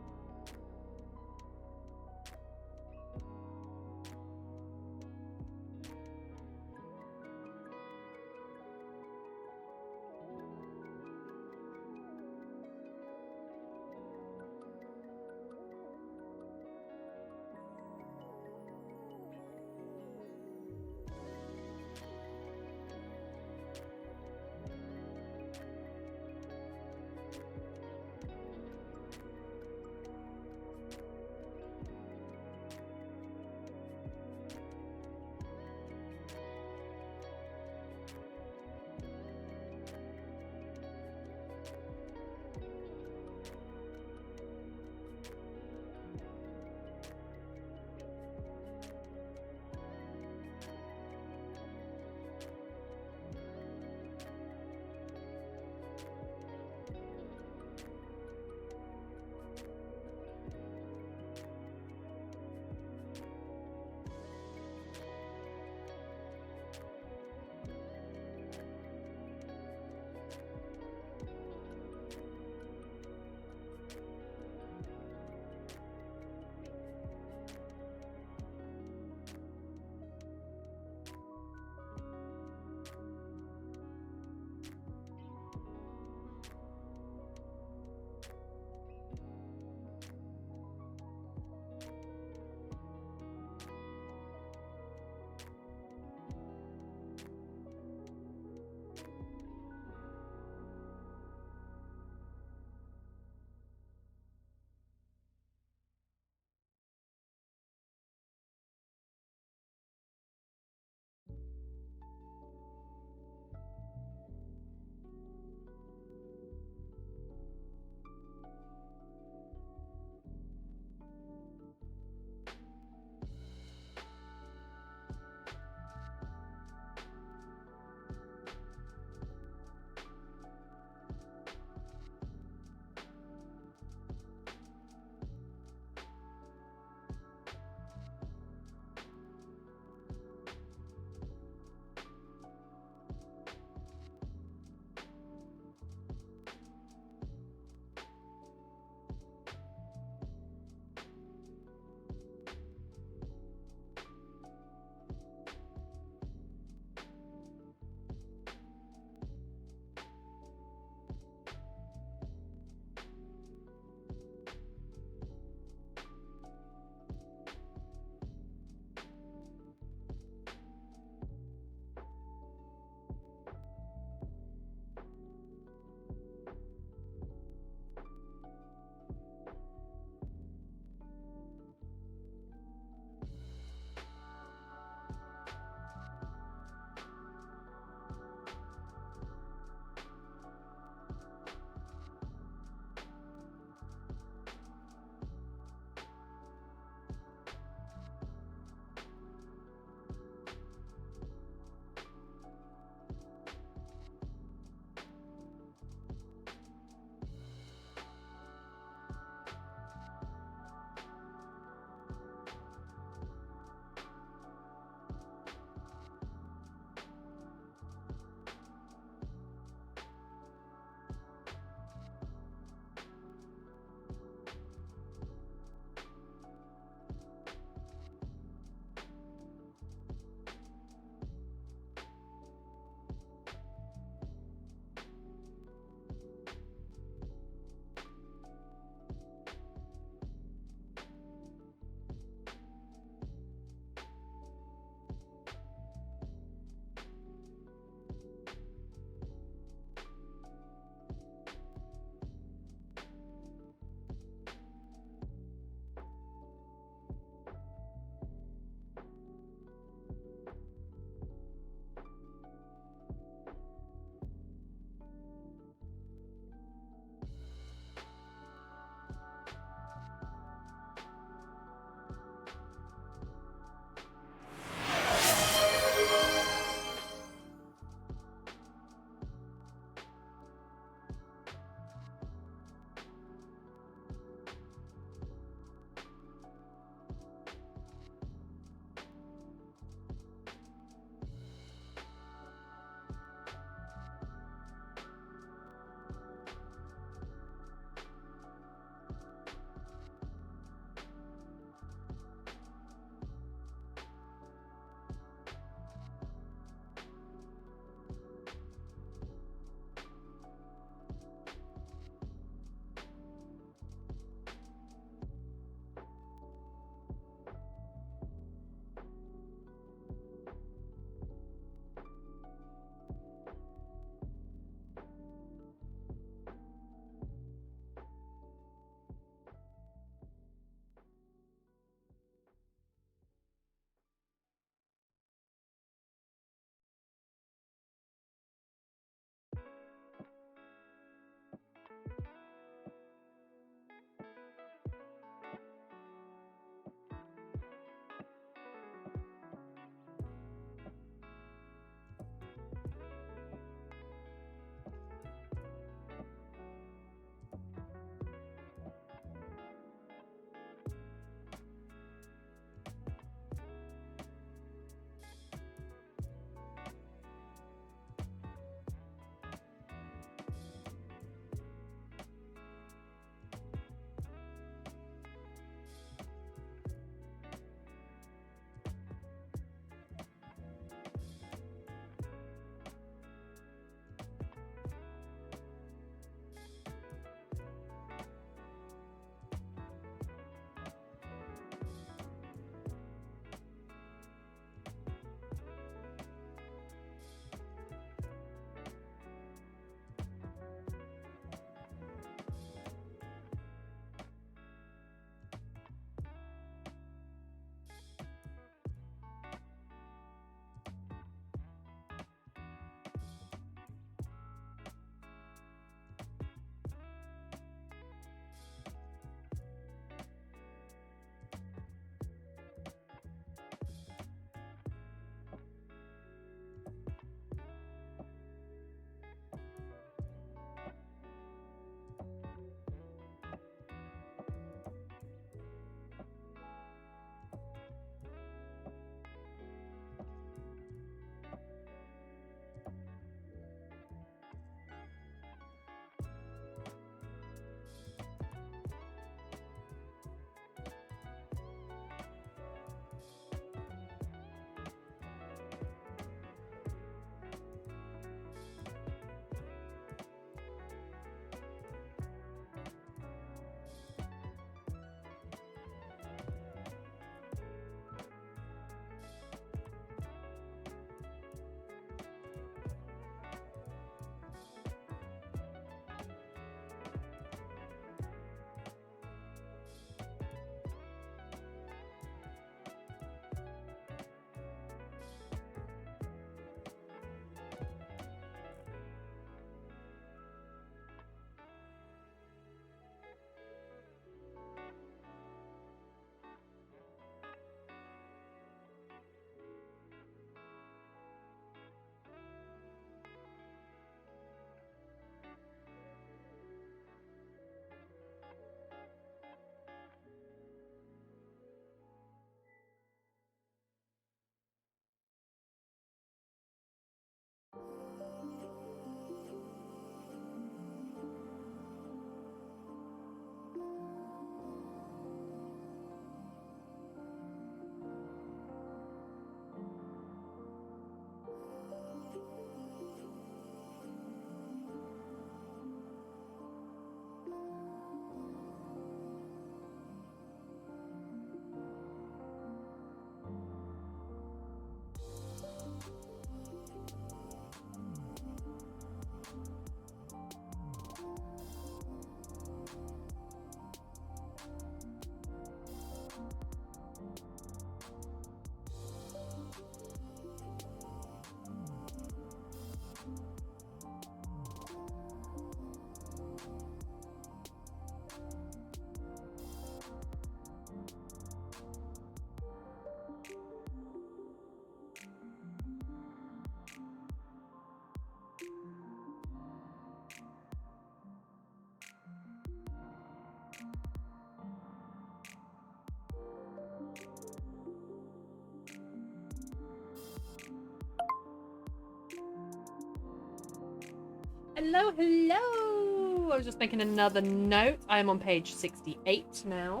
Hello, hello! I was just making another note. I am on page 68 now.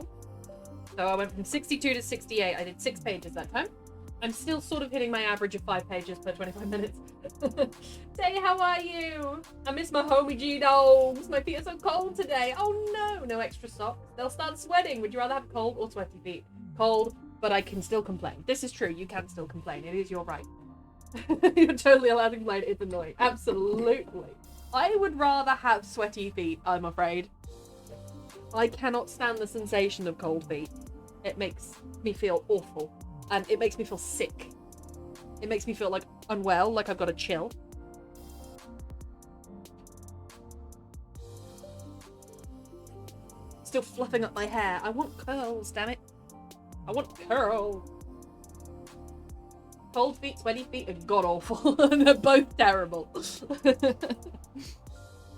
So I went from 62 to 68. I did 6 pages that time. I'm still sort of hitting my average of 5 pages per 25 minutes. Tay, how are you? I miss my homie G-Dogs. My feet are so cold today. Oh no! No extra socks. They'll start sweating. Would you rather have cold or sweaty feet? Cold, but I can still complain. This is true. You can still complain. It is your right. You're totally allowed to complain. It's annoying. Absolutely. I would rather have sweaty feet, I'm afraid. I cannot stand the sensation of cold feet. It makes me feel awful. And it makes me feel sick. It makes me feel like unwell, like I've got a chill. Still fluffing up my hair. I want curls, damn it. I want curls. Cold feet, sweaty feet are god-awful. They're both terrible.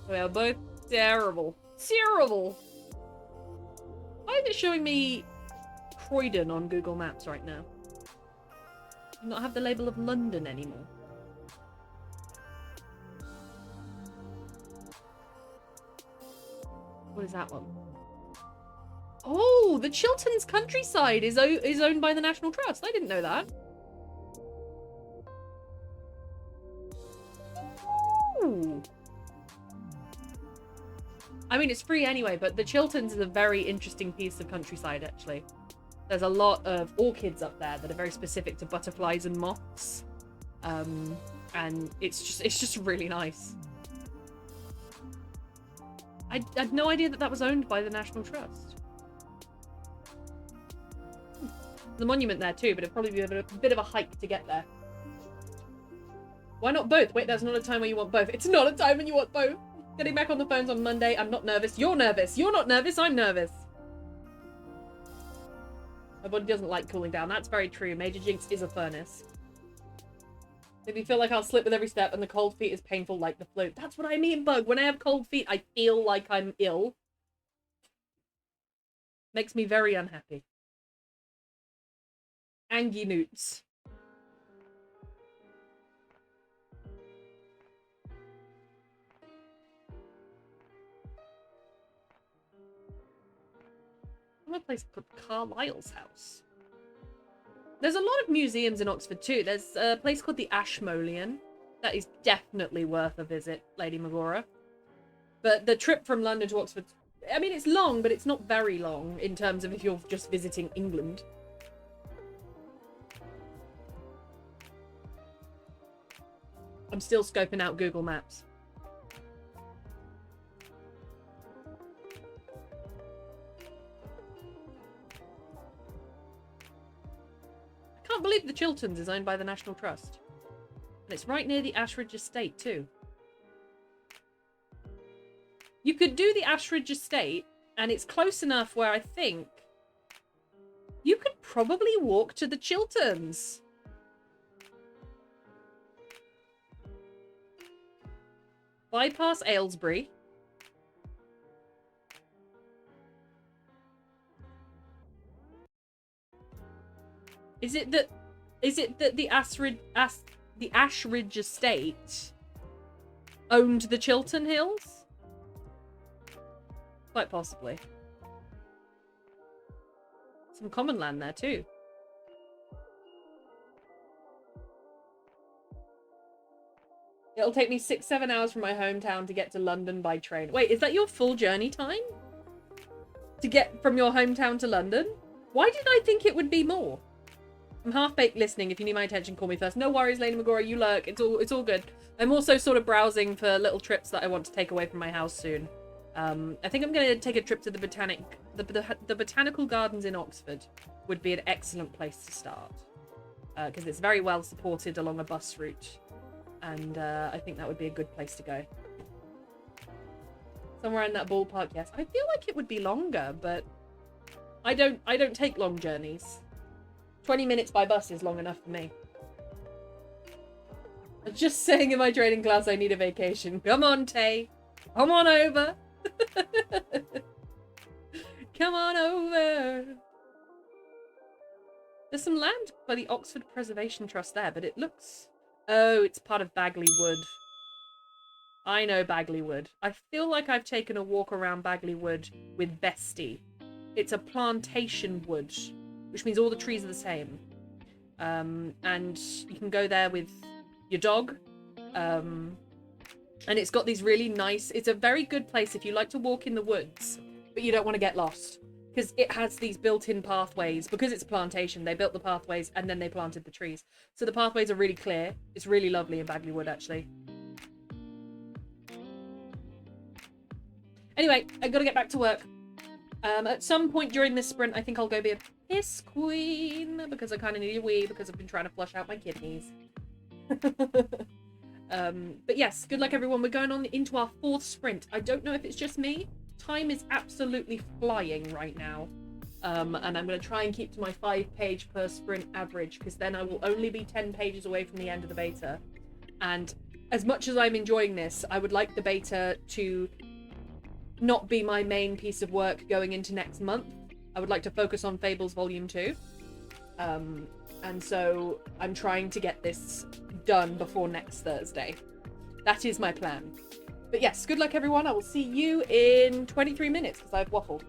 They are both terrible. Terrible! Why is it showing me Croydon on Google Maps right now? Do not have the label of London anymore. What is that one? Oh, the Chilterns countryside is owned by the National Trust. I didn't know that. Ooh. I mean, it's free anyway, but the Chilterns is a very interesting piece of countryside, actually. There's a lot of orchids up there that are very specific to butterflies and moths. And it's just really nice. I had no idea that that was owned by the National Trust. There's a monument there too, but it'd probably be a bit of a hike to get there. Why not both? Wait, there's not a time when you want both. It's not a time when you want both. Getting back on the phones on Monday. I'm not nervous. You're nervous. You're not nervous. I'm nervous. My body doesn't like cooling down. That's very true. Major Jinx is a furnace. Maybe you feel like I'll slip with every step and the cold feet is painful like the flu. That's what I mean, Bug. When I have cold feet, I feel like I'm ill. Makes me very unhappy. Angie Newts. A place called Carlisle's house. There's a lot of museums in Oxford too. There's a place called the Ashmolean. That is definitely worth a visit, Lady Magora. But the trip from London to Oxford, I mean, it's long, but it's not very long in terms of if you're just visiting England. I'm still scoping out Google Maps. I can't believe the Chilterns is owned by the National Trust. And it's right near the Ashridge Estate too. You could do the Ashridge Estate, and it's close enough where I think you could probably walk to the Chilterns. Bypass Aylesbury. Is it that the Ashridge Estate owned the Chiltern Hills? Quite possibly. Some common land there too. It'll take me 6-7 hours from my hometown to get to London by train. Wait, is that your full journey time? To get from your hometown to London? Why did I think it would be more? I'm half-baked listening. If you need my attention, call me first. No worries, Lady Magora, you lurk. It's all good. I'm also sort of browsing for little trips that I want to take away from my house soon. I think I'm going to take a trip to the Botanical Gardens in Oxford would be an excellent place to start. Because it's very well supported along a bus route. And I think that would be a good place to go. Somewhere in that ballpark, yes. I feel like it would be longer, but I don't take long journeys. 20 minutes by bus is long enough for me. I'm just saying in my training class I need a vacation. Come on, Tay. Come on over. Come on over. There's some land by the Oxford Preservation Trust there, but it looks... Oh, it's part of Bagley Wood. I know Bagley Wood. I feel like I've taken a walk around Bagley Wood with Bestie. It's a plantation wood, which means all the trees are the same. And you can go there with your dog. And it's got these really nice... It's a very good place if you like to walk in the woods, but you don't want to get lost. Because it has these built-in pathways. Because it's a plantation, they built the pathways and then they planted the trees. So the pathways are really clear. It's really lovely in Bagley Wood, actually. Anyway, I've got to get back to work. At some point during this sprint, I think I'll go be a piss queen. Because I kind of need a wee because I've been trying to flush out my kidneys. But yes, good luck everyone. We're going on into our 4th sprint. I don't know if it's just me. Time is absolutely flying right now. And I'm going to try and keep to my 5-page per sprint average, because then I will only be 10 pages away from the end of the beta. And as much as I'm enjoying this, I would like the beta to not be my main piece of work going into next month. I would like to focus on Fables Volume 2. And so I'm trying to get this done before next Thursday. That is my plan. But yes, good luck everyone. I will see you in 23 minutes because I've waffled.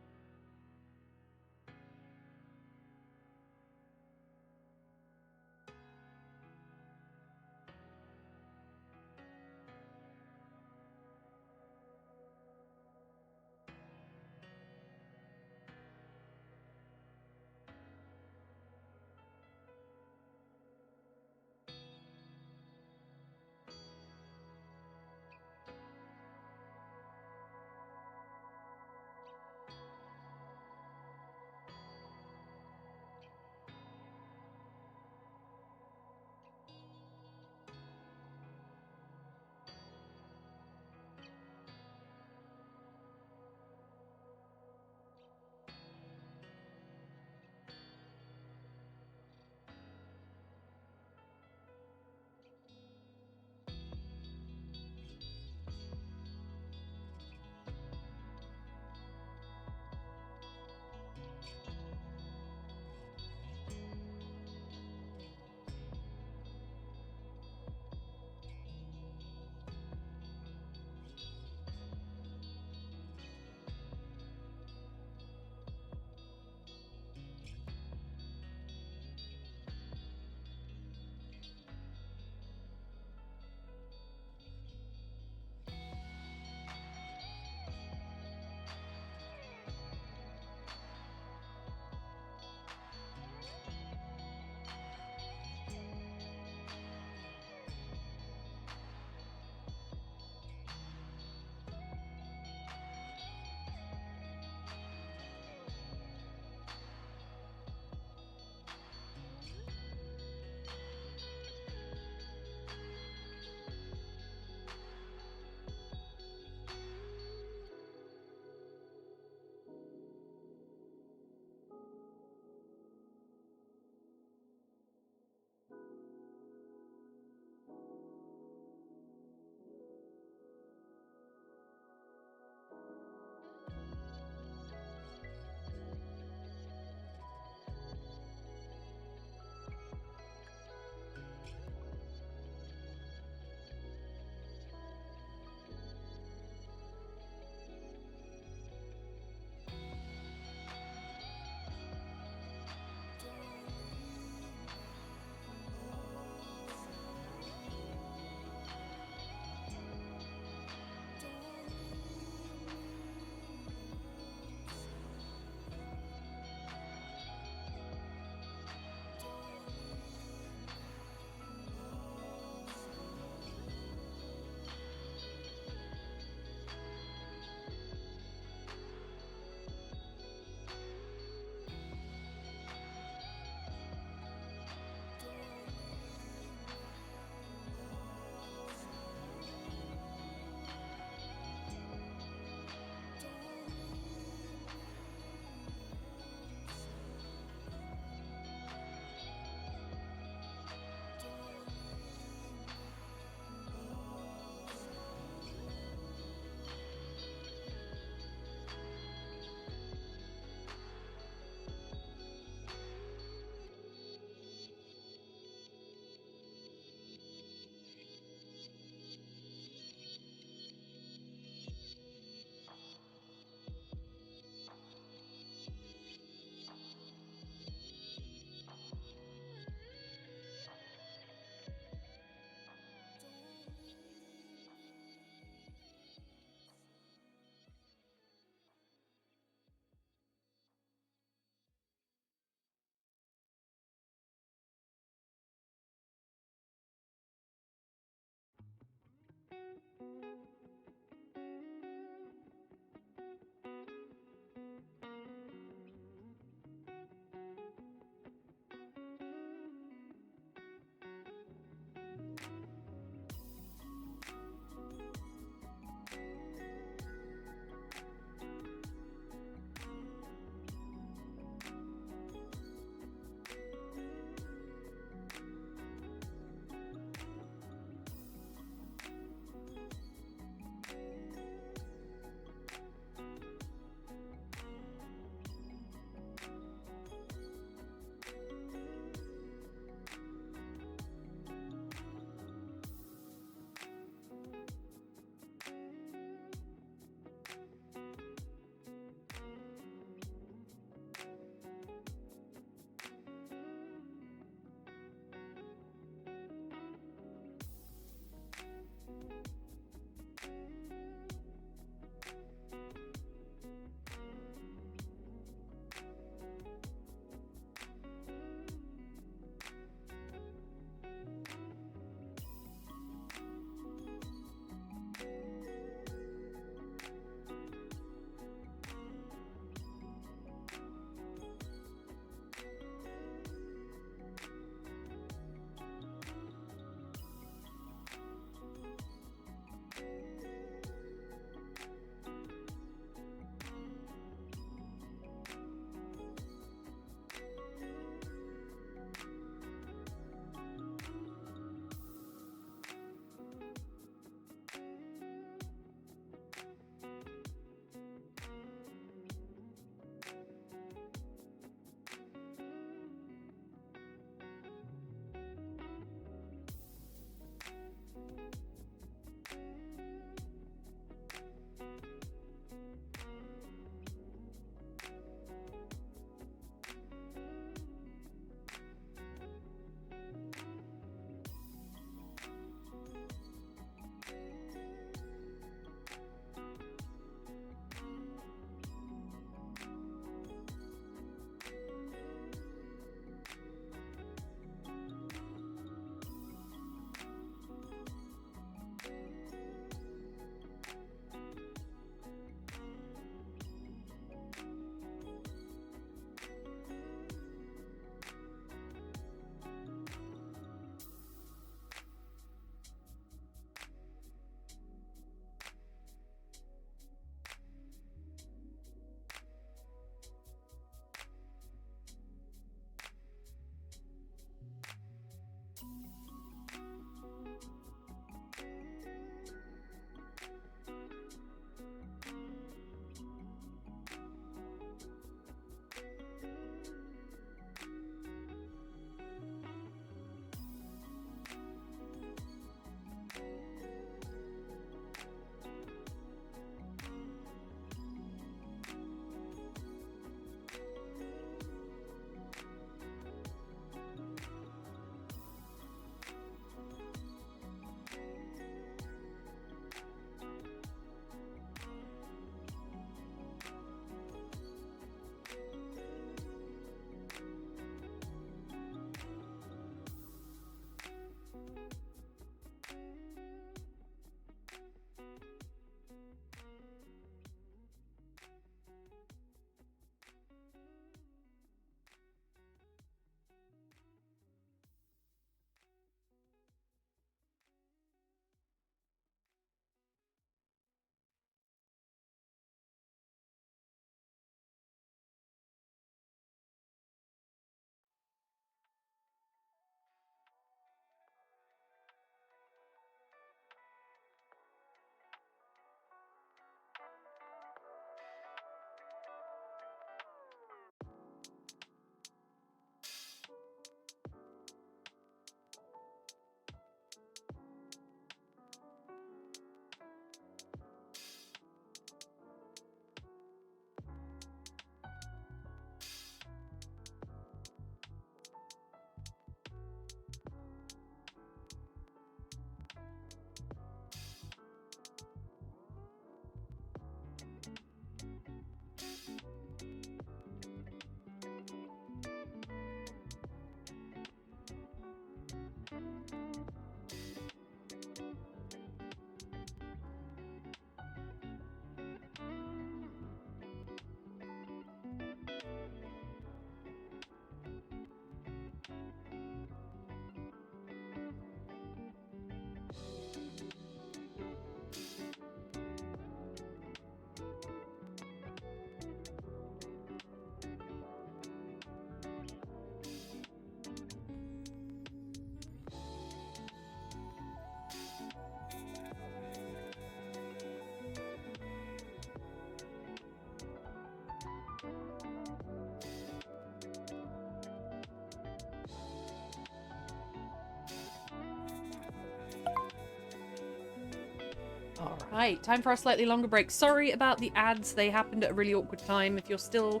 All right, time for a slightly longer break. Sorry about the ads. They happened at a really awkward time. If you're still...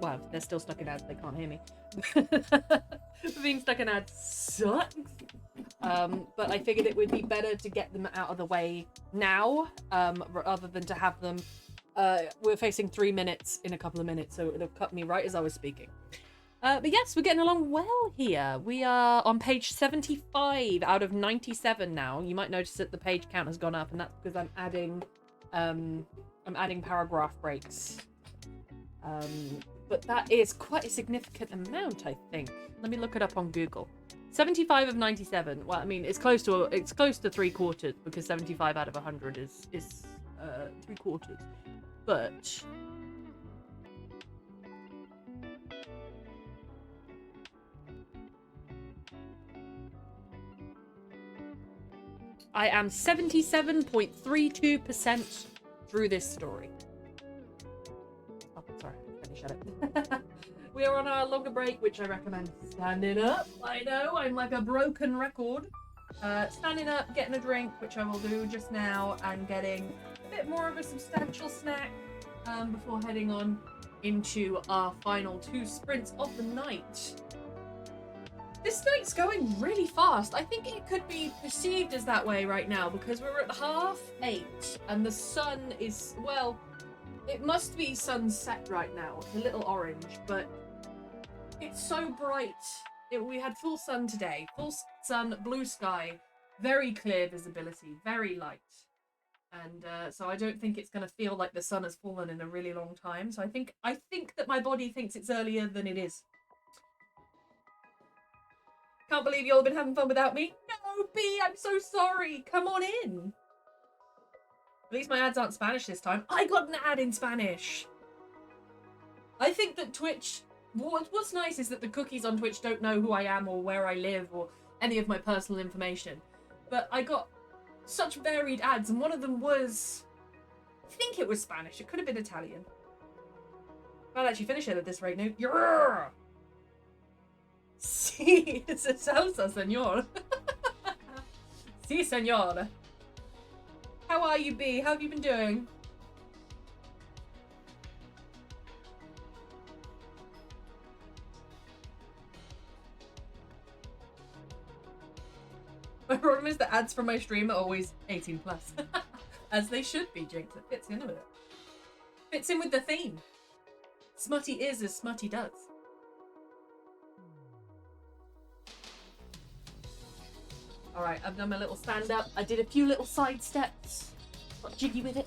Well, they're still stuck in ads. They can't hear me. Being stuck in ads sucks. But I figured it would be better to get them out of the way now, rather than to have them... we're facing 3 minutes in a couple of minutes, so it'll cut me right as I was speaking. But yes, we're getting along well here. We are on page 75 out of 97 now. You might notice that the page count has gone up, and that's because I'm adding paragraph breaks. But that is quite a significant amount, I think. Let me look it up on Google. 75 of 97. Well, I mean, it's close to 3/4 because 75 out of 100 is 3/4. But I am 77.32% through this story. Oh, sorry, let me shut it. We are on our longer break, which I recommend standing up. I know, I'm like a broken record. Standing up, getting a drink, which I will do just now, and getting a bit more of a substantial snack before heading on into our final 2 sprints of the night. This night's going really fast. I think it could be perceived as that way right now because we're at 8:30 and the sun is, well, it must be sunset right now. It's a little orange, but it's so bright. We had full sun today. Full sun, blue sky, very clear visibility, very light. And so I don't think it's going to feel like the sun has fallen in a really long time. So I think that my body thinks it's earlier than it is. Can't believe you all been having fun without me. No, B, I'm so sorry. Come on in. At least my ads aren't Spanish this time. I got an ad in Spanish. I think that Twitch... What's nice is that the cookies on Twitch don't know who I am or where I live or any of my personal information. But I got such varied ads, and one of them was... I think it was Spanish. It could have been Italian. I'll actually finish it at this rate now. Yeah! Sí, it's a salsa, señor. Sí, señor. How are you, B? How have you been doing? My problem is the ads from my stream are always 18+. As they should be, Jinx. It fits in with it. Fits in with the theme. Smutty is as smutty does. Alright, I've done my little stand-up. I did a few little side steps. Got jiggy with it.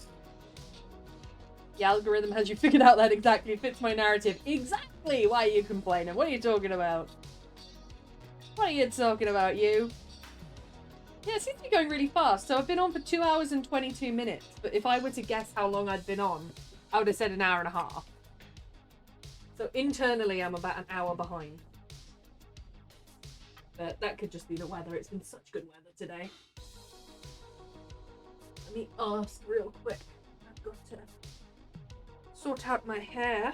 The algorithm has you figured out that exactly fits my narrative. Exactly! Why are you complaining? What are you talking about? What are you talking about, you? Yeah, it seems to be going really fast. So I've been on for 2 hours and 22 minutes. But if I were to guess how long I'd been on, I would have said an hour and a half. So internally, I'm about an hour behind. But that could just be the weather. It's been such good weather today. Let me ask real quick. I've got to sort out my hair.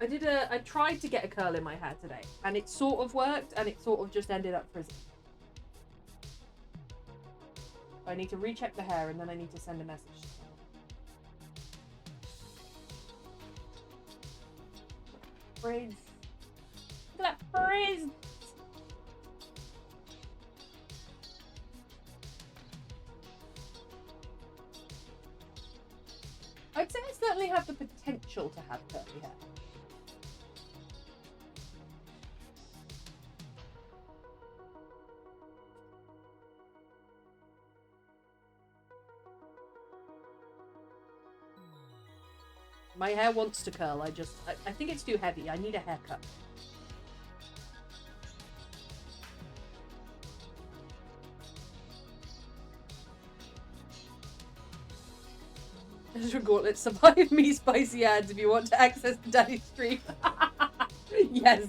I tried to get a curl in my hair today, and it sort of worked, and it sort of just ended up frizzy. I need to recheck the hair, and then I need to send a message. Frizz. Look at that frizz! I'd say I certainly have the potential to have curly hair. My hair wants to curl, I think it's too heavy. I need a haircut. Gauntlet, survive me spicy ads if you want to access the daddy stream. Yes.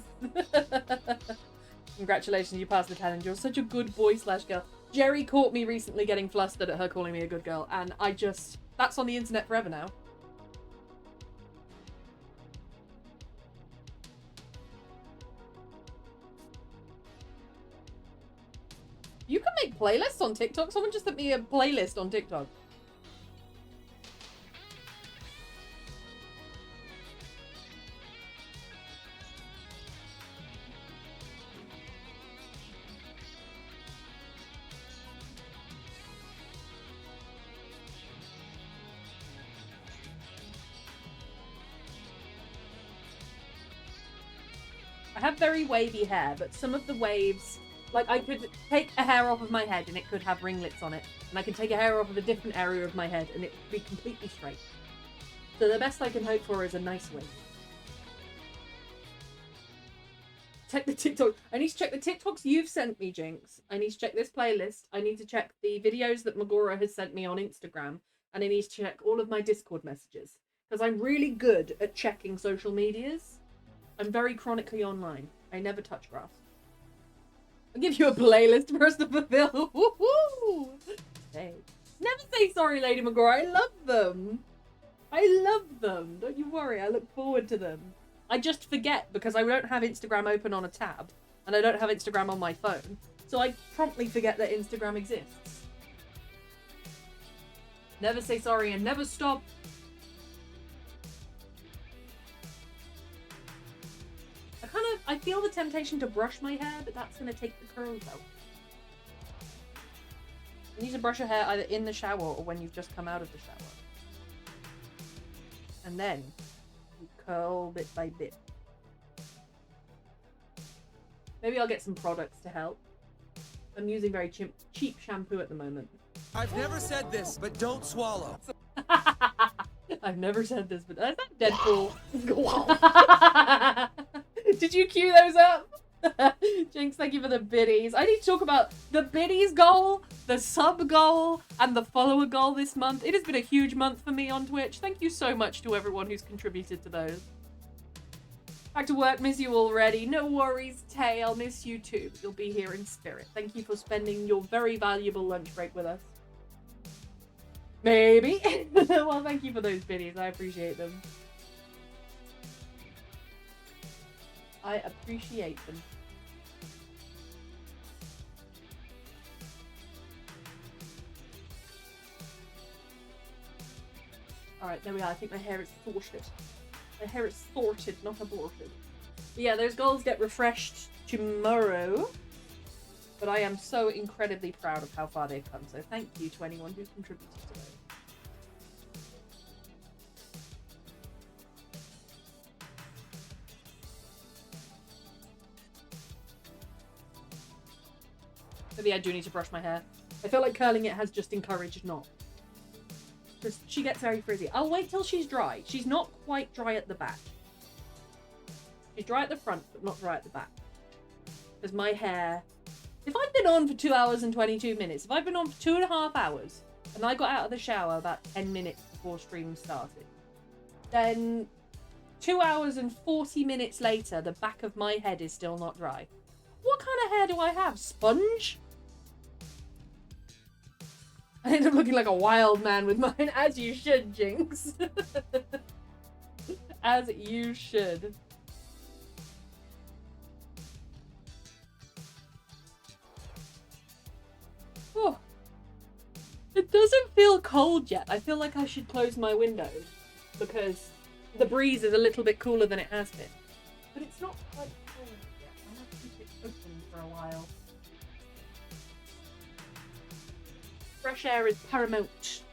Congratulations, you passed the challenge. You're such a good boy / girl. Jerry caught me recently getting flustered at her calling me a good girl, and that's on the internet forever now. You can make playlists on TikTok? Someone just sent me a playlist on TikTok. I have very wavy hair, but some of the waves, like I could take a hair off of my head and it could have ringlets on it, and I could take a hair off of a different area of my head and it would be completely straight. So the best I can hope for is a nice wave. Check the TikTok. I need to check the TikToks you've sent me, Jinx. I need to check this playlist. I need to check the videos that Magora has sent me on Instagram, and I need to check all of my Discord messages, because I'm really good at checking social medias. I'm very chronically online. I never touch grass. I'll give you a playlist for us to fulfill. Woohoo! Hey. Never say sorry, Lady Magora. I love them. I love them. Don't you worry. I look forward to them. I just forget because I don't have Instagram open on a tab. And I don't have Instagram on my phone. So I promptly forget that Instagram exists. Never say sorry and never stop. I feel the temptation to brush my hair, but that's going to take the curls out. You need to brush your hair either in the shower or when you've just come out of the shower. And then you curl bit by bit. Maybe I'll get some products to help. I'm using very cheap shampoo at the moment. I've never said this, but don't swallow. I've never said this, but that's not Deadpool. Did you cue those up? Jinx, thank you for the biddies. I need to talk about the biddies goal, the sub goal, and the follower goal this month. It has been a huge month for me on Twitch. Thank you so much to everyone who's contributed to those. Back to work, miss you already. No worries, Tay, I'll miss you too. You'll be here in spirit. Thank you for spending your very valuable lunch break with us. Maybe. Well, thank you for those biddies. I appreciate them. I appreciate them. Alright, there we are. I think my hair is sorted. My hair is sorted, not aborted. But yeah, those goals get refreshed tomorrow. But I am so incredibly proud of how far they've come. So thank you to anyone who contributed to those. Maybe I do need to brush my hair. I feel like curling it has just encouraged not. Because she gets very frizzy. I'll wait till she's dry. She's not quite dry at the back. She's dry at the front, but not dry at the back. Because my hair... If I've been on for 2 hours and 22 minutes, if I've been on for 2.5 hours, and I got out of the shower about 10 minutes before stream started, then 2 hours and 40 minutes later, the back of my head is still not dry. What kind of hair do I have? Sponge? I end up looking like a wild man with mine, as you should, Jinx. As you should. Oh. It doesn't feel cold yet. I feel like I should close my windows because the breeze is a little bit cooler than it has been. But it's not quite cold yet. I have to keep it open for a while. Fresh air is paramount.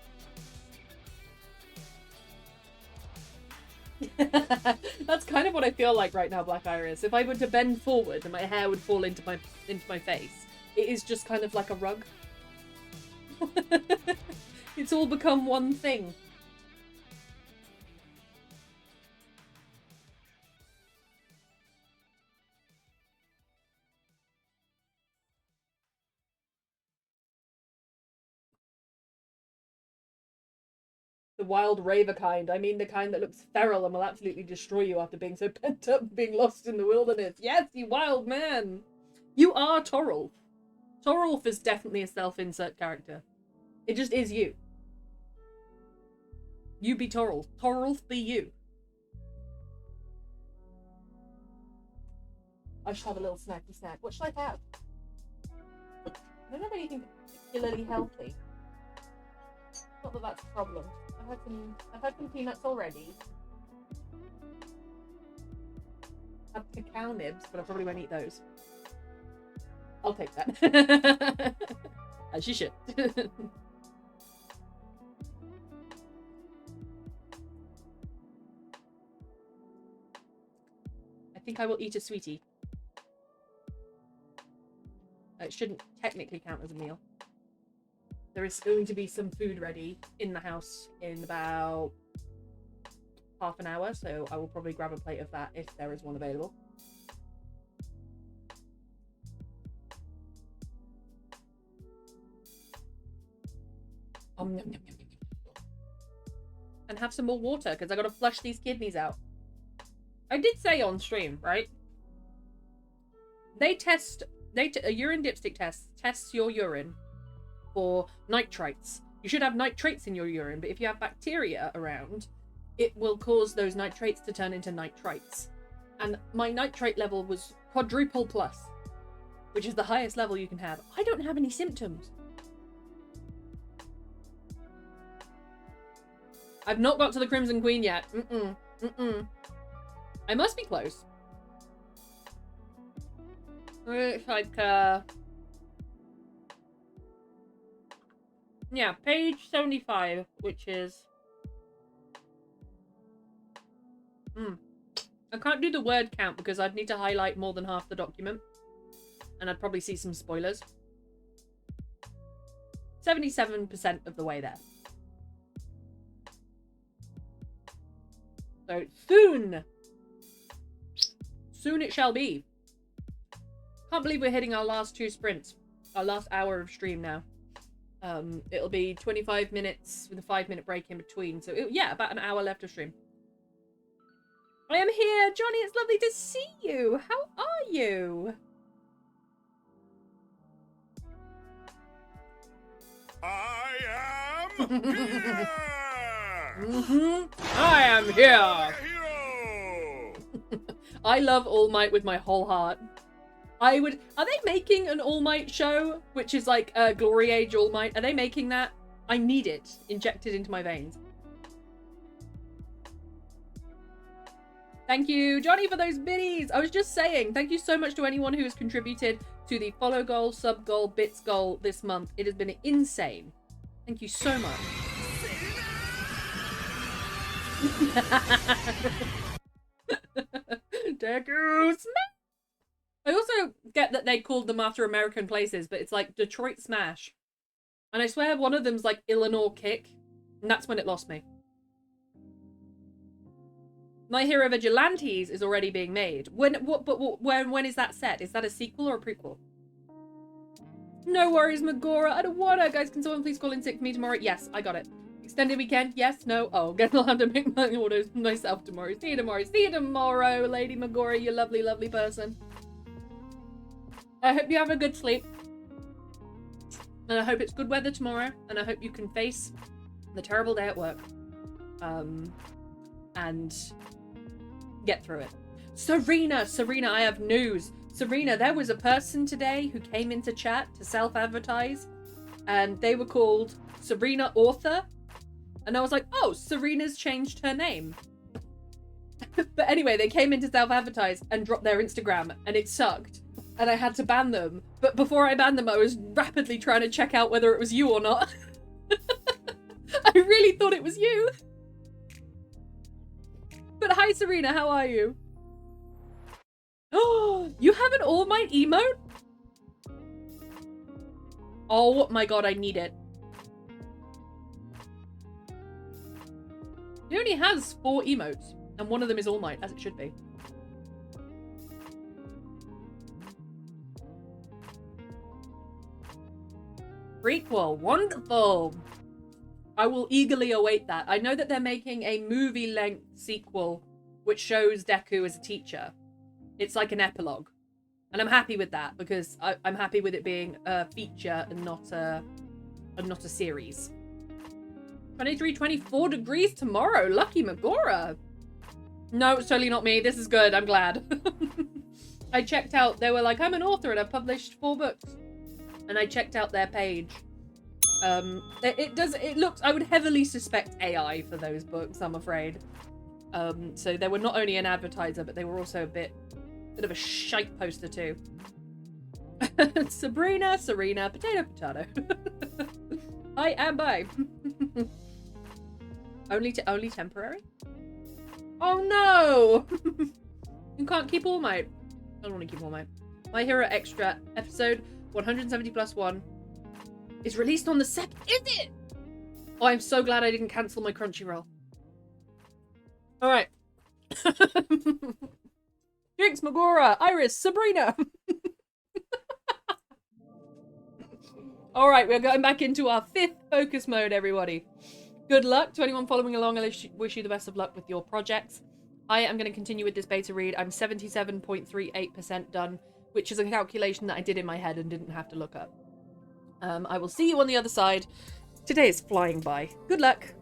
That's kind of what I feel like right now, Black Iris. If I were to bend forward and my hair would fall into my face, it is just kind of like a rug. It's all become one thing. The wild raver kind. I mean the kind that looks feral and will absolutely destroy you after being so pent up, being lost in the wilderness. Yes, you wild man! You are Torolf. Torolf is definitely a self-insert character. It just is you. You be Torolf. Torolf be you. I should have a little snacky snack. What should I have? I don't have anything particularly healthy. Not that that's a problem. I've had some peanuts already. I've had cacao nibs, but I probably won't eat those. I'll take that. As you should. I think I will eat a sweetie. It shouldn't technically count as a meal. There is going to be some food ready in the house in about half an hour, so I will probably grab a plate of that if there is one available. Yum, yum, yum, yum, yum. And have some more water because I got to flush these kidneys out. I did say on stream, right? A urine dipstick test tests your urine for nitrites. You should have nitrates in your urine, but if you have bacteria around, it will cause those nitrates to turn into nitrites. And my nitrate level was quadruple plus, which is the highest level you can have. I don't have any symptoms. I've not got to the Crimson Queen yet. I must be close. It's like, yeah, page 75, which is... I can't do the word count because I'd need to highlight more than half the document. And I'd probably see some spoilers. 77% of the way there. So, soon! Soon it shall be. Can't believe we're hitting our last 2 sprints. Our last hour of stream now. It'll be 25 minutes with a 5-minute break in between. So, yeah, about an hour left of stream. I am here! Johnny, it's lovely to see you! How are you? I am here! I am here! Hero! I love All Might with my whole heart. Are they making an All Might show? Which is like a Glory Age All Might? Are they making that? I need it injected into my veins. Thank you, Johnny, for those biddies. I was just saying, thank you so much to anyone who has contributed to the follow goal, sub goal, bits goal this month. It has been insane. Thank you so much. Deku Smash! I also get that they called them after American places, but it's like Detroit Smash. And I swear one of them's like Illinois Kick. And that's when it lost me. My Hero Vigilantes is already being made. When is that set? Is that a sequel or a prequel? No worries, Magora. I don't wanna. Guys, can someone please call in sick for me tomorrow? Yes, I got it. Extended weekend? Yes, no. Oh, guess I'll have to make my orders myself tomorrow. See you tomorrow. See you tomorrow, Lady Magora, you lovely, lovely person. I hope you have a good sleep. And I hope it's good weather tomorrow. And I hope you can face the terrible day at work. And get through it. Serena, I have news. Serena, there was a person today who came into chat to self-advertise. And they were called Serena Author. And I was like, oh, Serena's changed her name. But anyway, they came in to self-advertise and dropped their Instagram. And it sucked. And I had to ban them. But before I banned them, I was rapidly trying to check out whether it was you or not. I really thought it was you. But hi, Serena, how are you? Oh, you have an All Might emote? Oh my god, I need it. He only has 4 emotes, and one of them is All Might, as it should be. Prequel, wonderful! I will eagerly await that. I know that they're making a movie-length sequel which shows Deku as a teacher. It's like an epilogue. And I'm happy with that because I'm happy with it being a feature and not a series. 23, 24 degrees tomorrow. Lucky Magora. No, it's totally not me. This is good. I'm glad. I checked out. They were like, I'm an author and I've published 4 books. And I checked out their page It looks, I would heavily suspect AI for those books, I'm afraid. So they were not only an advertiser, but they were also a bit of a shite poster too. Sabrina, Serena, potato, potato. I am bi. only temporary? Oh no! You can't keep All Might. I don't want to keep All Might. My Hero Extra episode 170 plus 1 is released on the 2nd. Is it? Oh, I'm so glad I didn't cancel my Crunchyroll. Alright. Jinx, Magora, Iris, Sabrina. Alright, we're going back into our 5th focus mode, everybody. Good luck to anyone following along. I wish you the best of luck with your projects. I am going to continue with this beta read. I'm 77.38% done, which is a calculation that I did in my head and didn't have to look up. I will see you on the other side. Today is flying by. Good luck.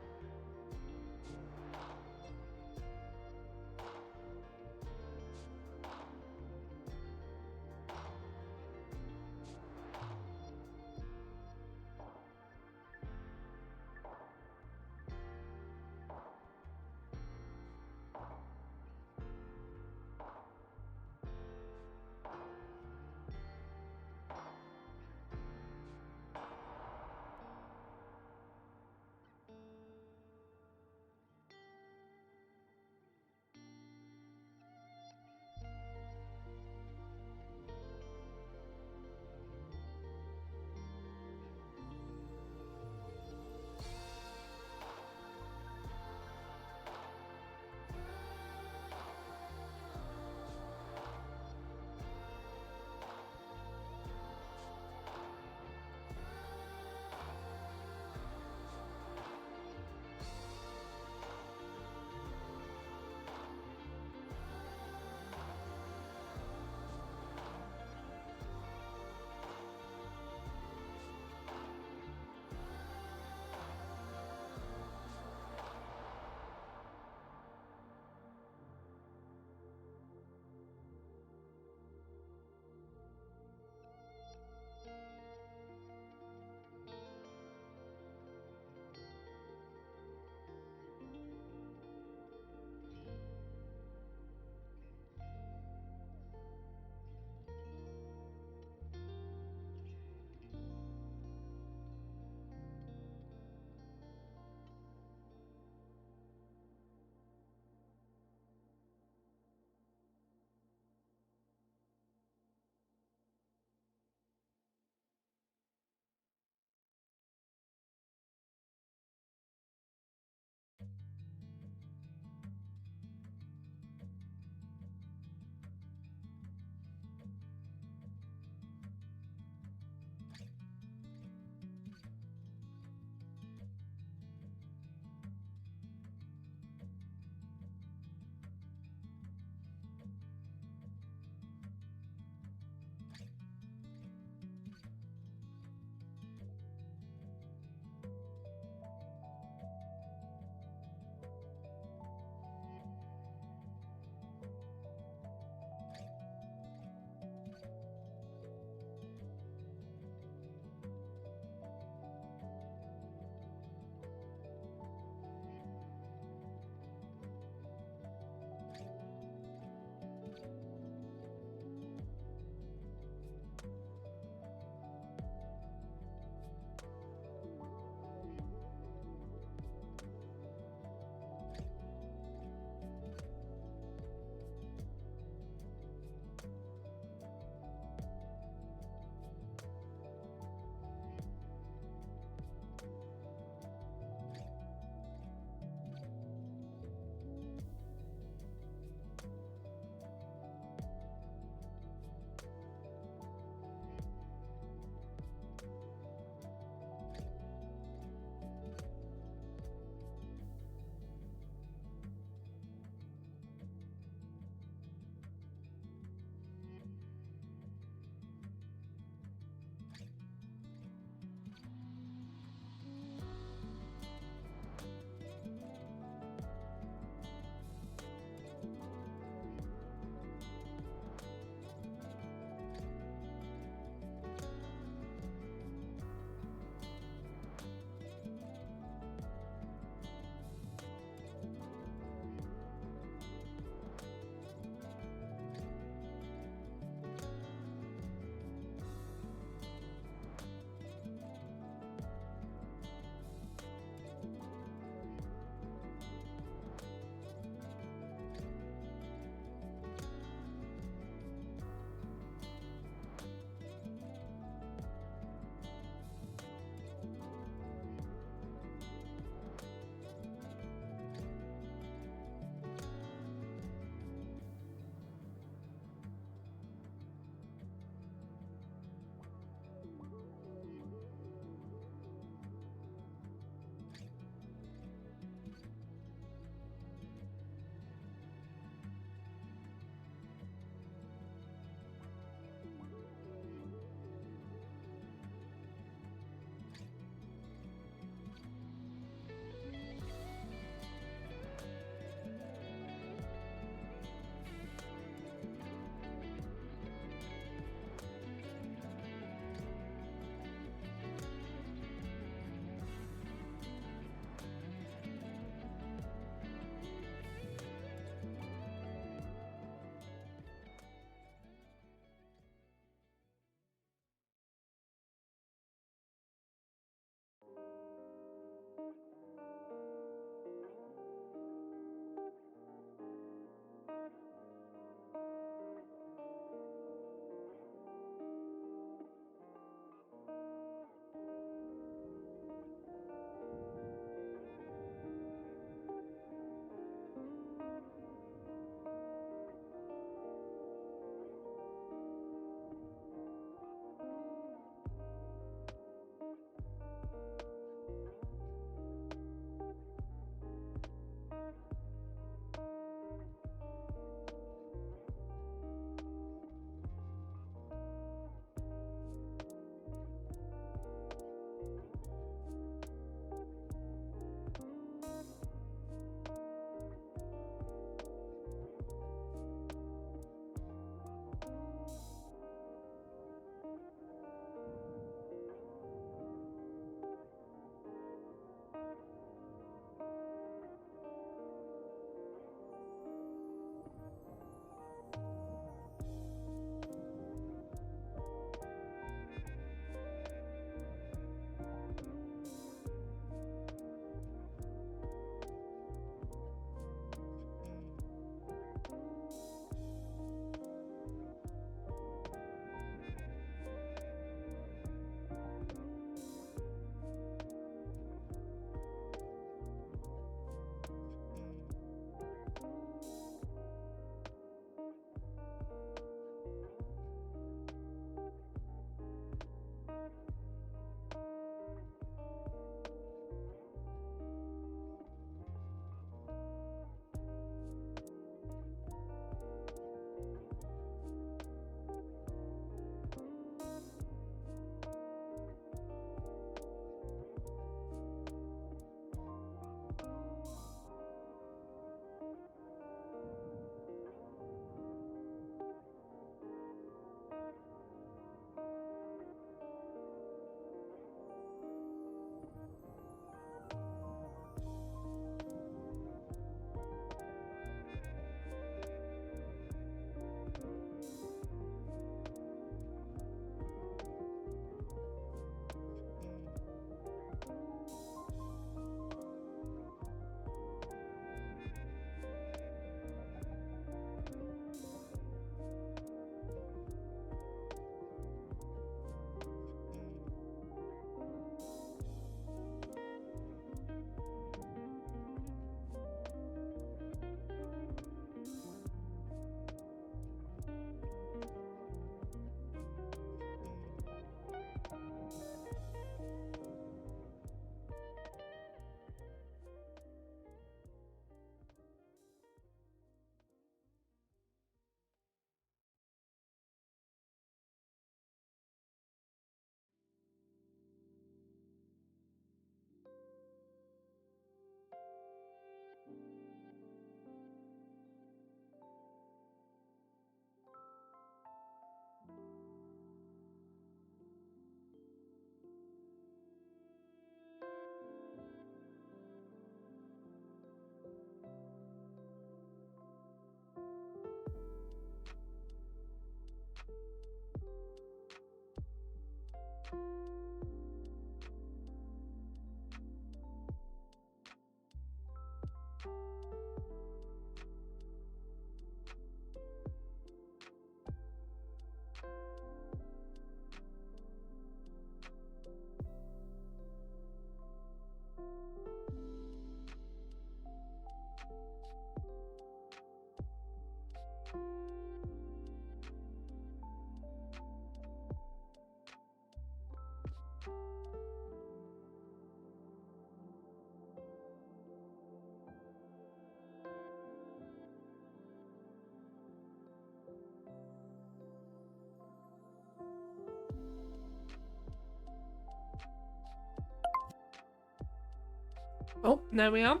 Oh, there we are.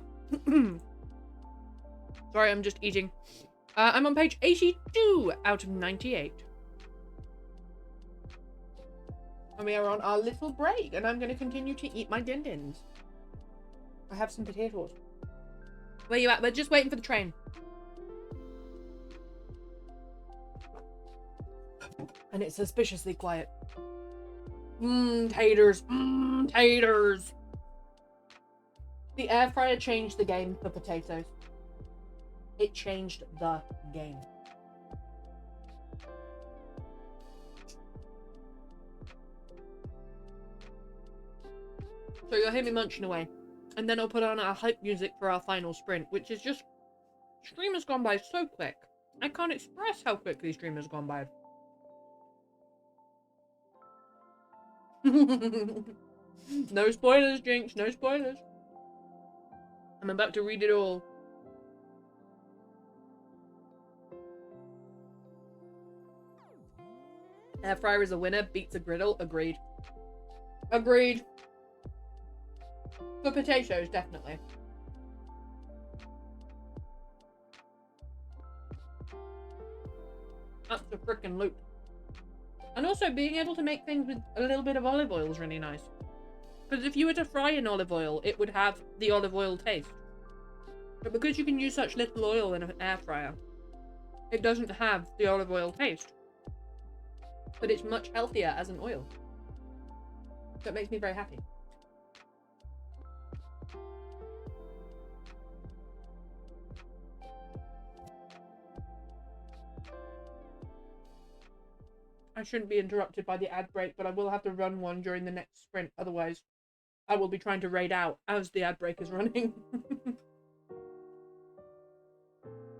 Sorry, I'm just eating. I'm on page 82 out of 98. And we are on our little break, and I'm going to continue to eat my din-dins. I have some potatoes. Where you at? We're just waiting for the train. And it's suspiciously quiet. Taters. Taters. The air fryer changed the game for potatoes. It changed the game. So you'll hear me munching away. And then I'll put on our hype music for our final sprint, which is just... Stream has gone by so quick. I can't express how quickly stream has gone by. No spoilers, Jinx. No spoilers. I'm about to read it all. Air fryer is a winner. Beats a griddle. Agreed. Agreed. For potatoes, definitely. That's the frickin' loop. And also, being able to make things with a little bit of olive oil is really nice. Because if you were to fry in olive oil, it would have the olive oil taste. But because you can use such little oil in an air fryer, it doesn't have the olive oil taste. But it's much healthier as an oil. So it makes me very happy. I shouldn't be interrupted by the ad break, but I will have to run one during the next sprint. Otherwise, I will be trying to raid out as the ad break is running.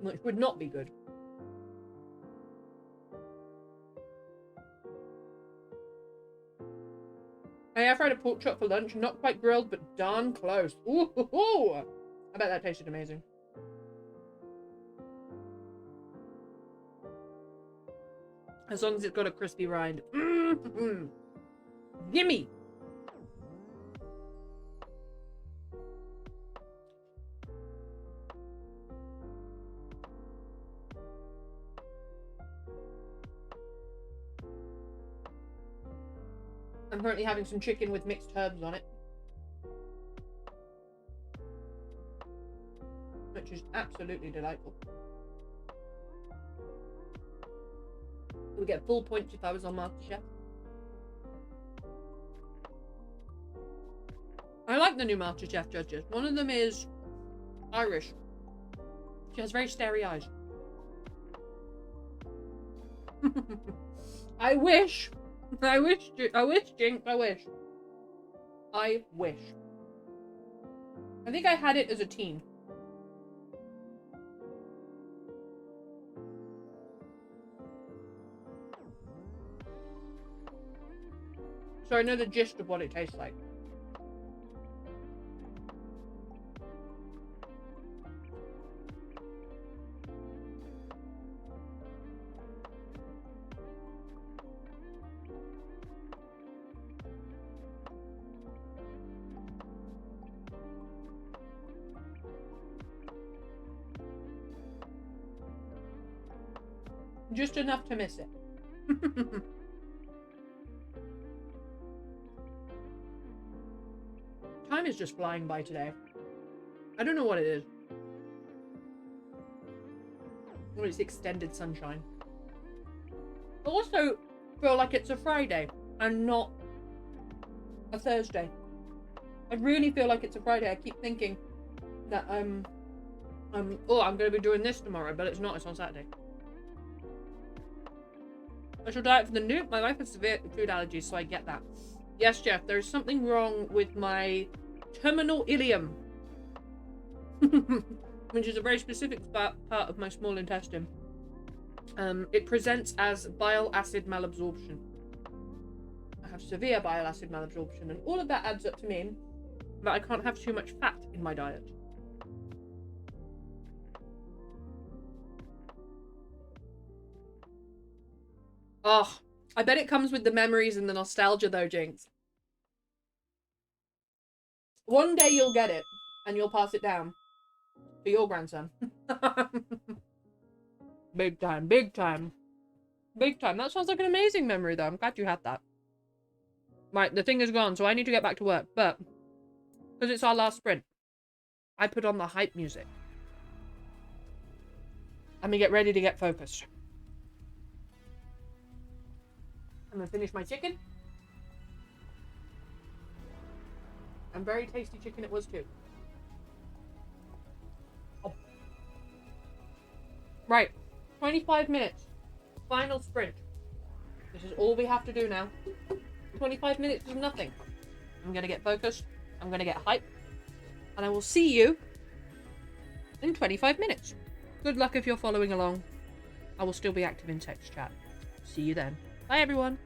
Which would not be good. I air fried a pork chop for lunch. Not quite grilled, but darn close. Ooh, hoo, hoo. I bet that tasted amazing. As long as it's got a crispy rind. Gimme! I'm currently having some chicken with mixed herbs on it. Which is absolutely delightful. We get full points if I was on MasterChef. I like the new MasterChef judges. One of them is Irish. She has very starry eyes. I wish, Jinx, I wish. I think I had it as a teen. So I know the gist of what it tastes like. Just enough to miss it. Time is just flying by today. I don't know what it is. Well, it's extended sunshine. I also feel like it's a Friday and not a Thursday. I really feel like it's a Friday. I keep thinking that oh, I'm going to be doing this tomorrow, but it's not. It's on Saturday. I shall diet for the new. My wife has severe food allergies, so I get that. Yes, Jeff, there is something wrong with my terminal ileum, which is a very specific part of my small intestine. It presents as bile acid malabsorption. I have severe bile acid malabsorption, and all of that adds up to mean that I can't have too much fat in my diet. Oh, I bet it comes with the memories and the nostalgia though, Jinx. One day you'll get it, And you'll pass it down to your grandson. Big time, big time. Big time. That sounds like an amazing memory, though. I'm glad you had that. Right, the thing is gone, so I need to get back to work. But, because it's our last sprint, I put on the hype music. And we get ready to get focused. I'm going to finish my chicken. And very tasty chicken it was, too. Oh. Right. 25 minutes. Final sprint. This is all we have to do now. 25 minutes is nothing. I'm going to get focused. I'm going to get hype. And I will see you in 25 minutes. Good luck if you're following along. I will still be active in text chat. See you then. Bye, everyone.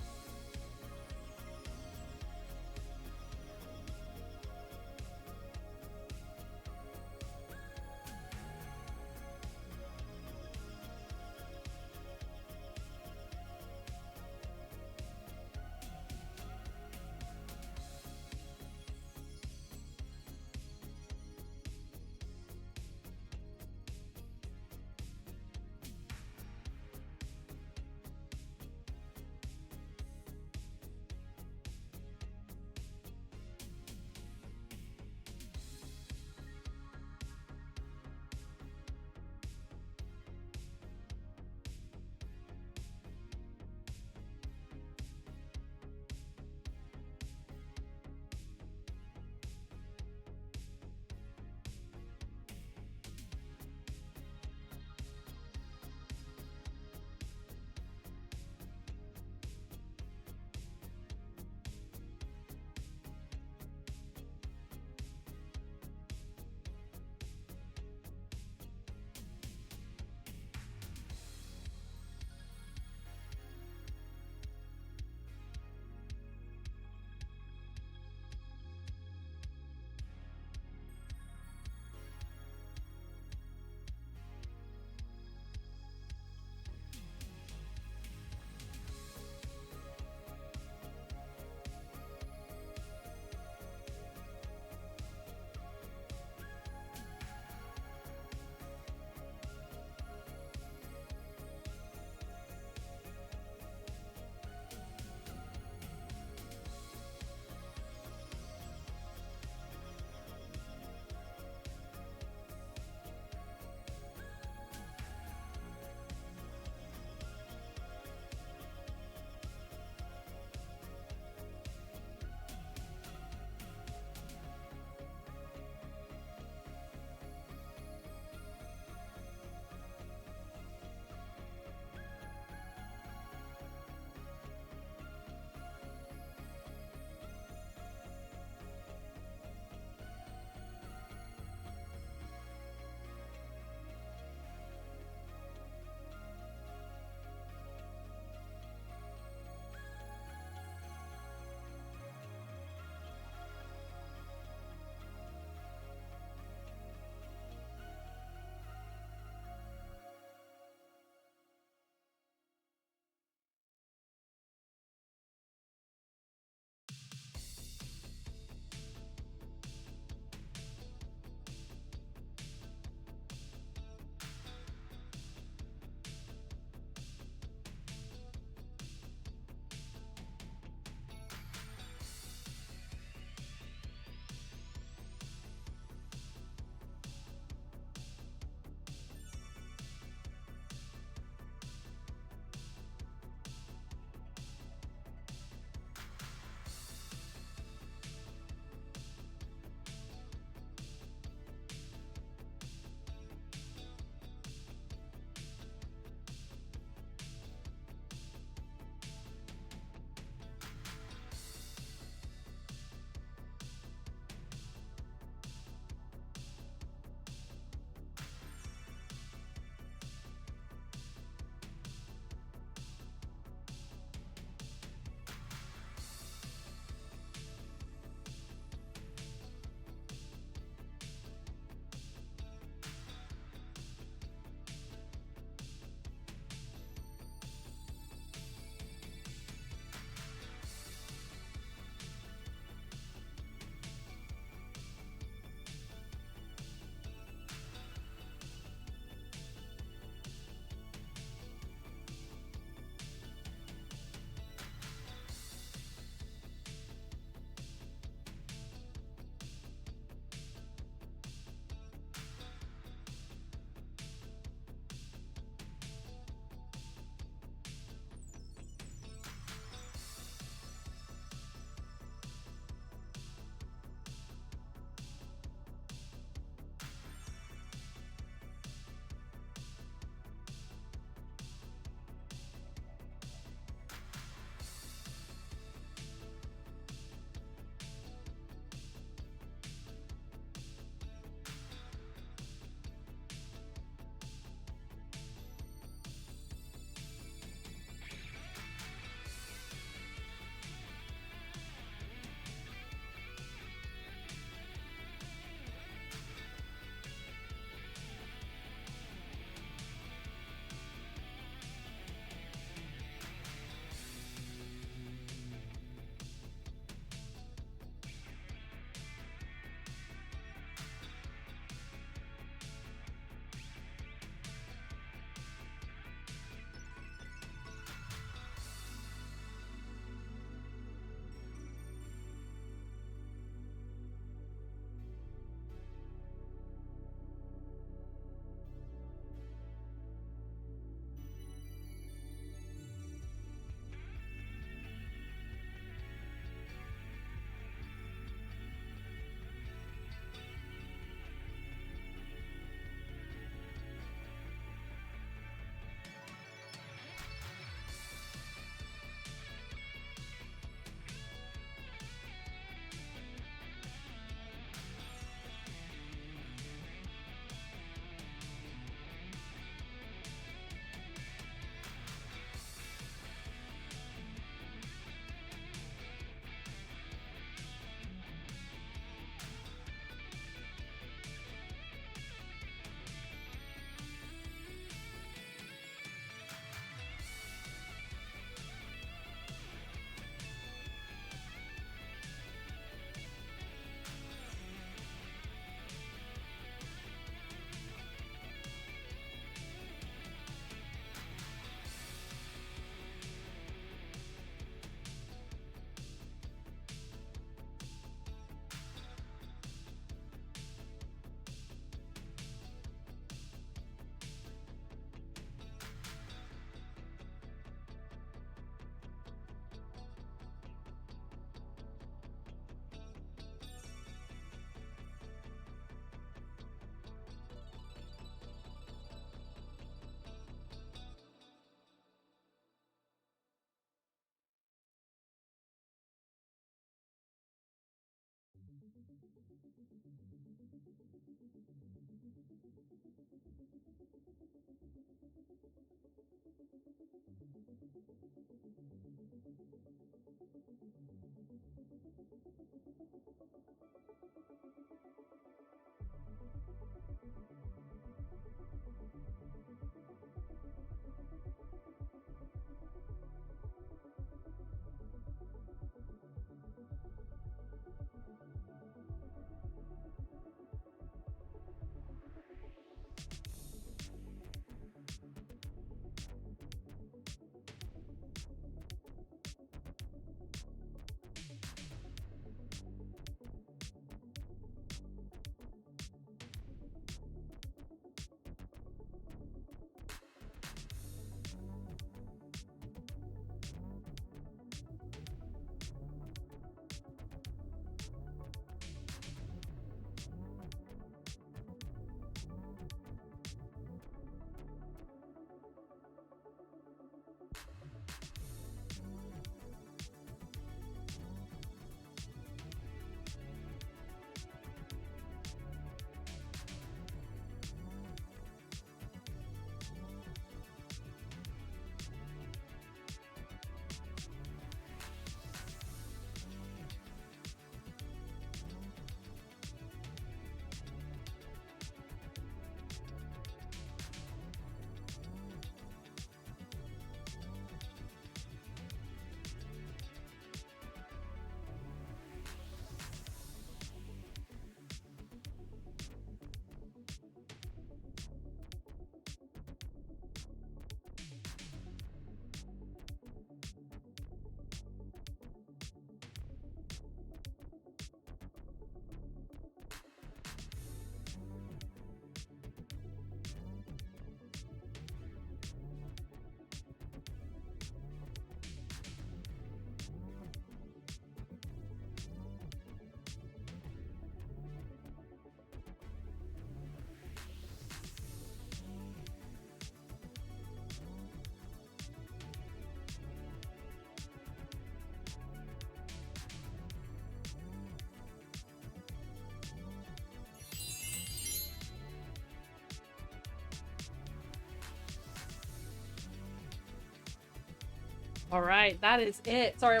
All right, that is it. Sorry,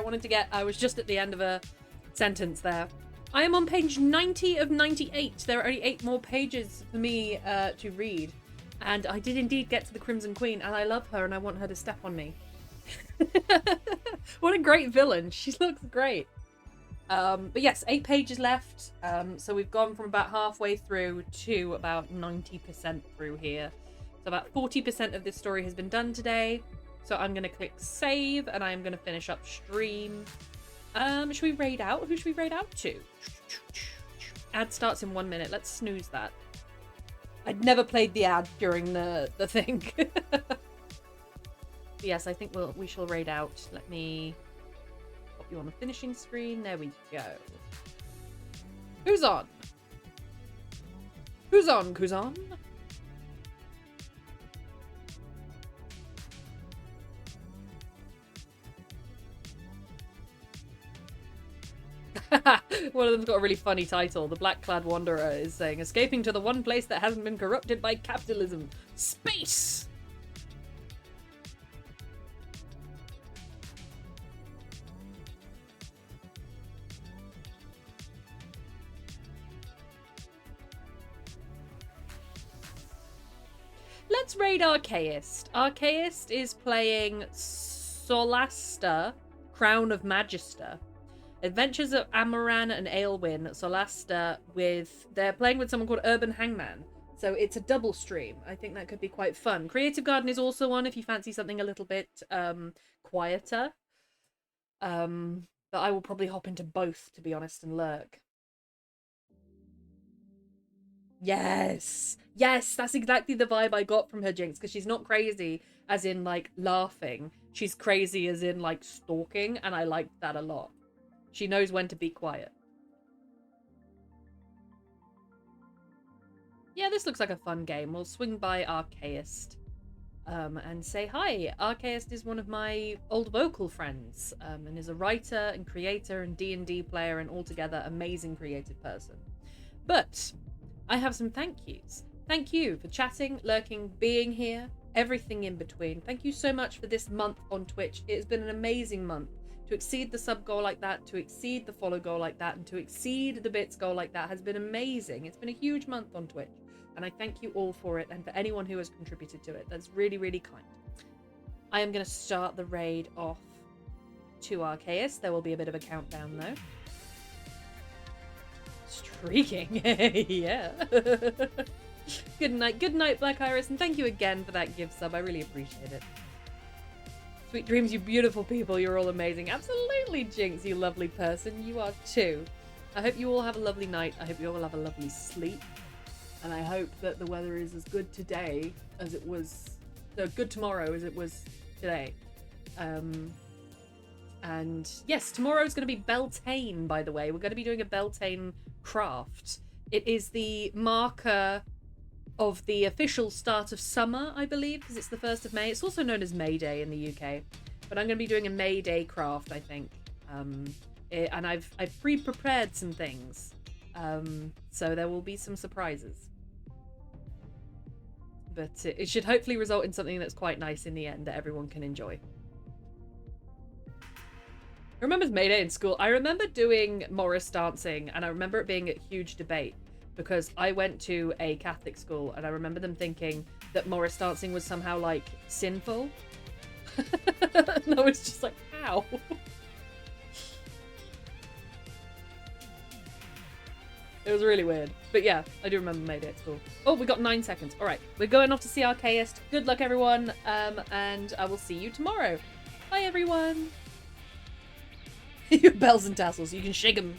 I was just at the end of a sentence there. I am on page 90 of 98. There are only 8 more pages for me to read. And I did indeed get to the Crimson Queen, and I love her, and I want her to step on me. What a great villain. She looks great. But yes, 8 pages left. So we've gone from about halfway through to about 90% through here. So about 40% of this story has been done today. So I'm going to click save, and I'm going to finish up stream. Should we raid out? Who should we raid out to? Ad starts in 1 minute. Let's snooze that. I'd never played the ad during the thing. Yes, I think we shall raid out. Let me pop you on the finishing screen. There we go. Who's on? Who's on, Kuzan? One of them's got a really funny title. The Black-Clad Wanderer is saying, escaping to the one place that hasn't been corrupted by capitalism. Space! Let's raid Archaist. Archaist is playing Solasta, Crown of Magister. Adventures of Amaran and Aelwyn, Solasta, they're playing with someone called Urban Hangman. So it's a double stream. I think that could be quite fun. Creative Garden is also on if you fancy something a little bit quieter. But I will probably hop into both, to be honest, and lurk. Yes! Yes, that's exactly the vibe I got from her, Jinx, because she's not crazy as in, like, laughing. She's crazy as in, like, stalking, and I liked that a lot. She knows when to be quiet. Yeah, this looks like a fun game. We'll swing by Archaist and say hi. Archaist is one of my old vocal friends and is a writer and creator and D&D player and altogether amazing creative person. But I have some thank yous. Thank you for chatting, lurking, being here, everything in between. Thank you so much for this month on Twitch. It has been an amazing month To exceed the sub goal like that, to exceed the follow goal like that, and to exceed the bits goal like that has been amazing. It's been a huge month on Twitch, and I thank you all for it, and for anyone who has contributed to it. That's really, really kind. I am going to start the raid off to Arceus. There will be a bit of a countdown, though. Streaking. Yeah. Good night, Black Iris, and thank you again for that gift sub. I really appreciate it. Sweet dreams, you beautiful people. You're all amazing. Absolutely, Jinx, you lovely person. You are too. I hope you all have a lovely night. I hope you all have a lovely sleep. And I hope that the weather is as good today as it was... good tomorrow as it was today. And yes, tomorrow's going to be Beltane, by the way. We're going to be doing a Beltane craft. It is the marker of the official start of summer, I believe, because it's the 1st of May. It's also known as May Day in the UK. But I'm going to be doing a May Day craft, I think. And I've pre-prepared some things. So there will be some surprises. But it should hopefully result in something that's quite nice in the end that everyone can enjoy. I remember May Day in school. I remember doing Morris dancing, and I remember it being a huge debate because I went to a Catholic school, and I remember them thinking that Morris dancing was somehow like sinful. And I was just like, how? It was really weird. But yeah, I do remember May Day at school. Oh, we got 9 seconds. All right, we're going off to see Arceus. Good luck, everyone. And I will see you tomorrow. Bye, everyone. Your bells and tassels. You can shake them.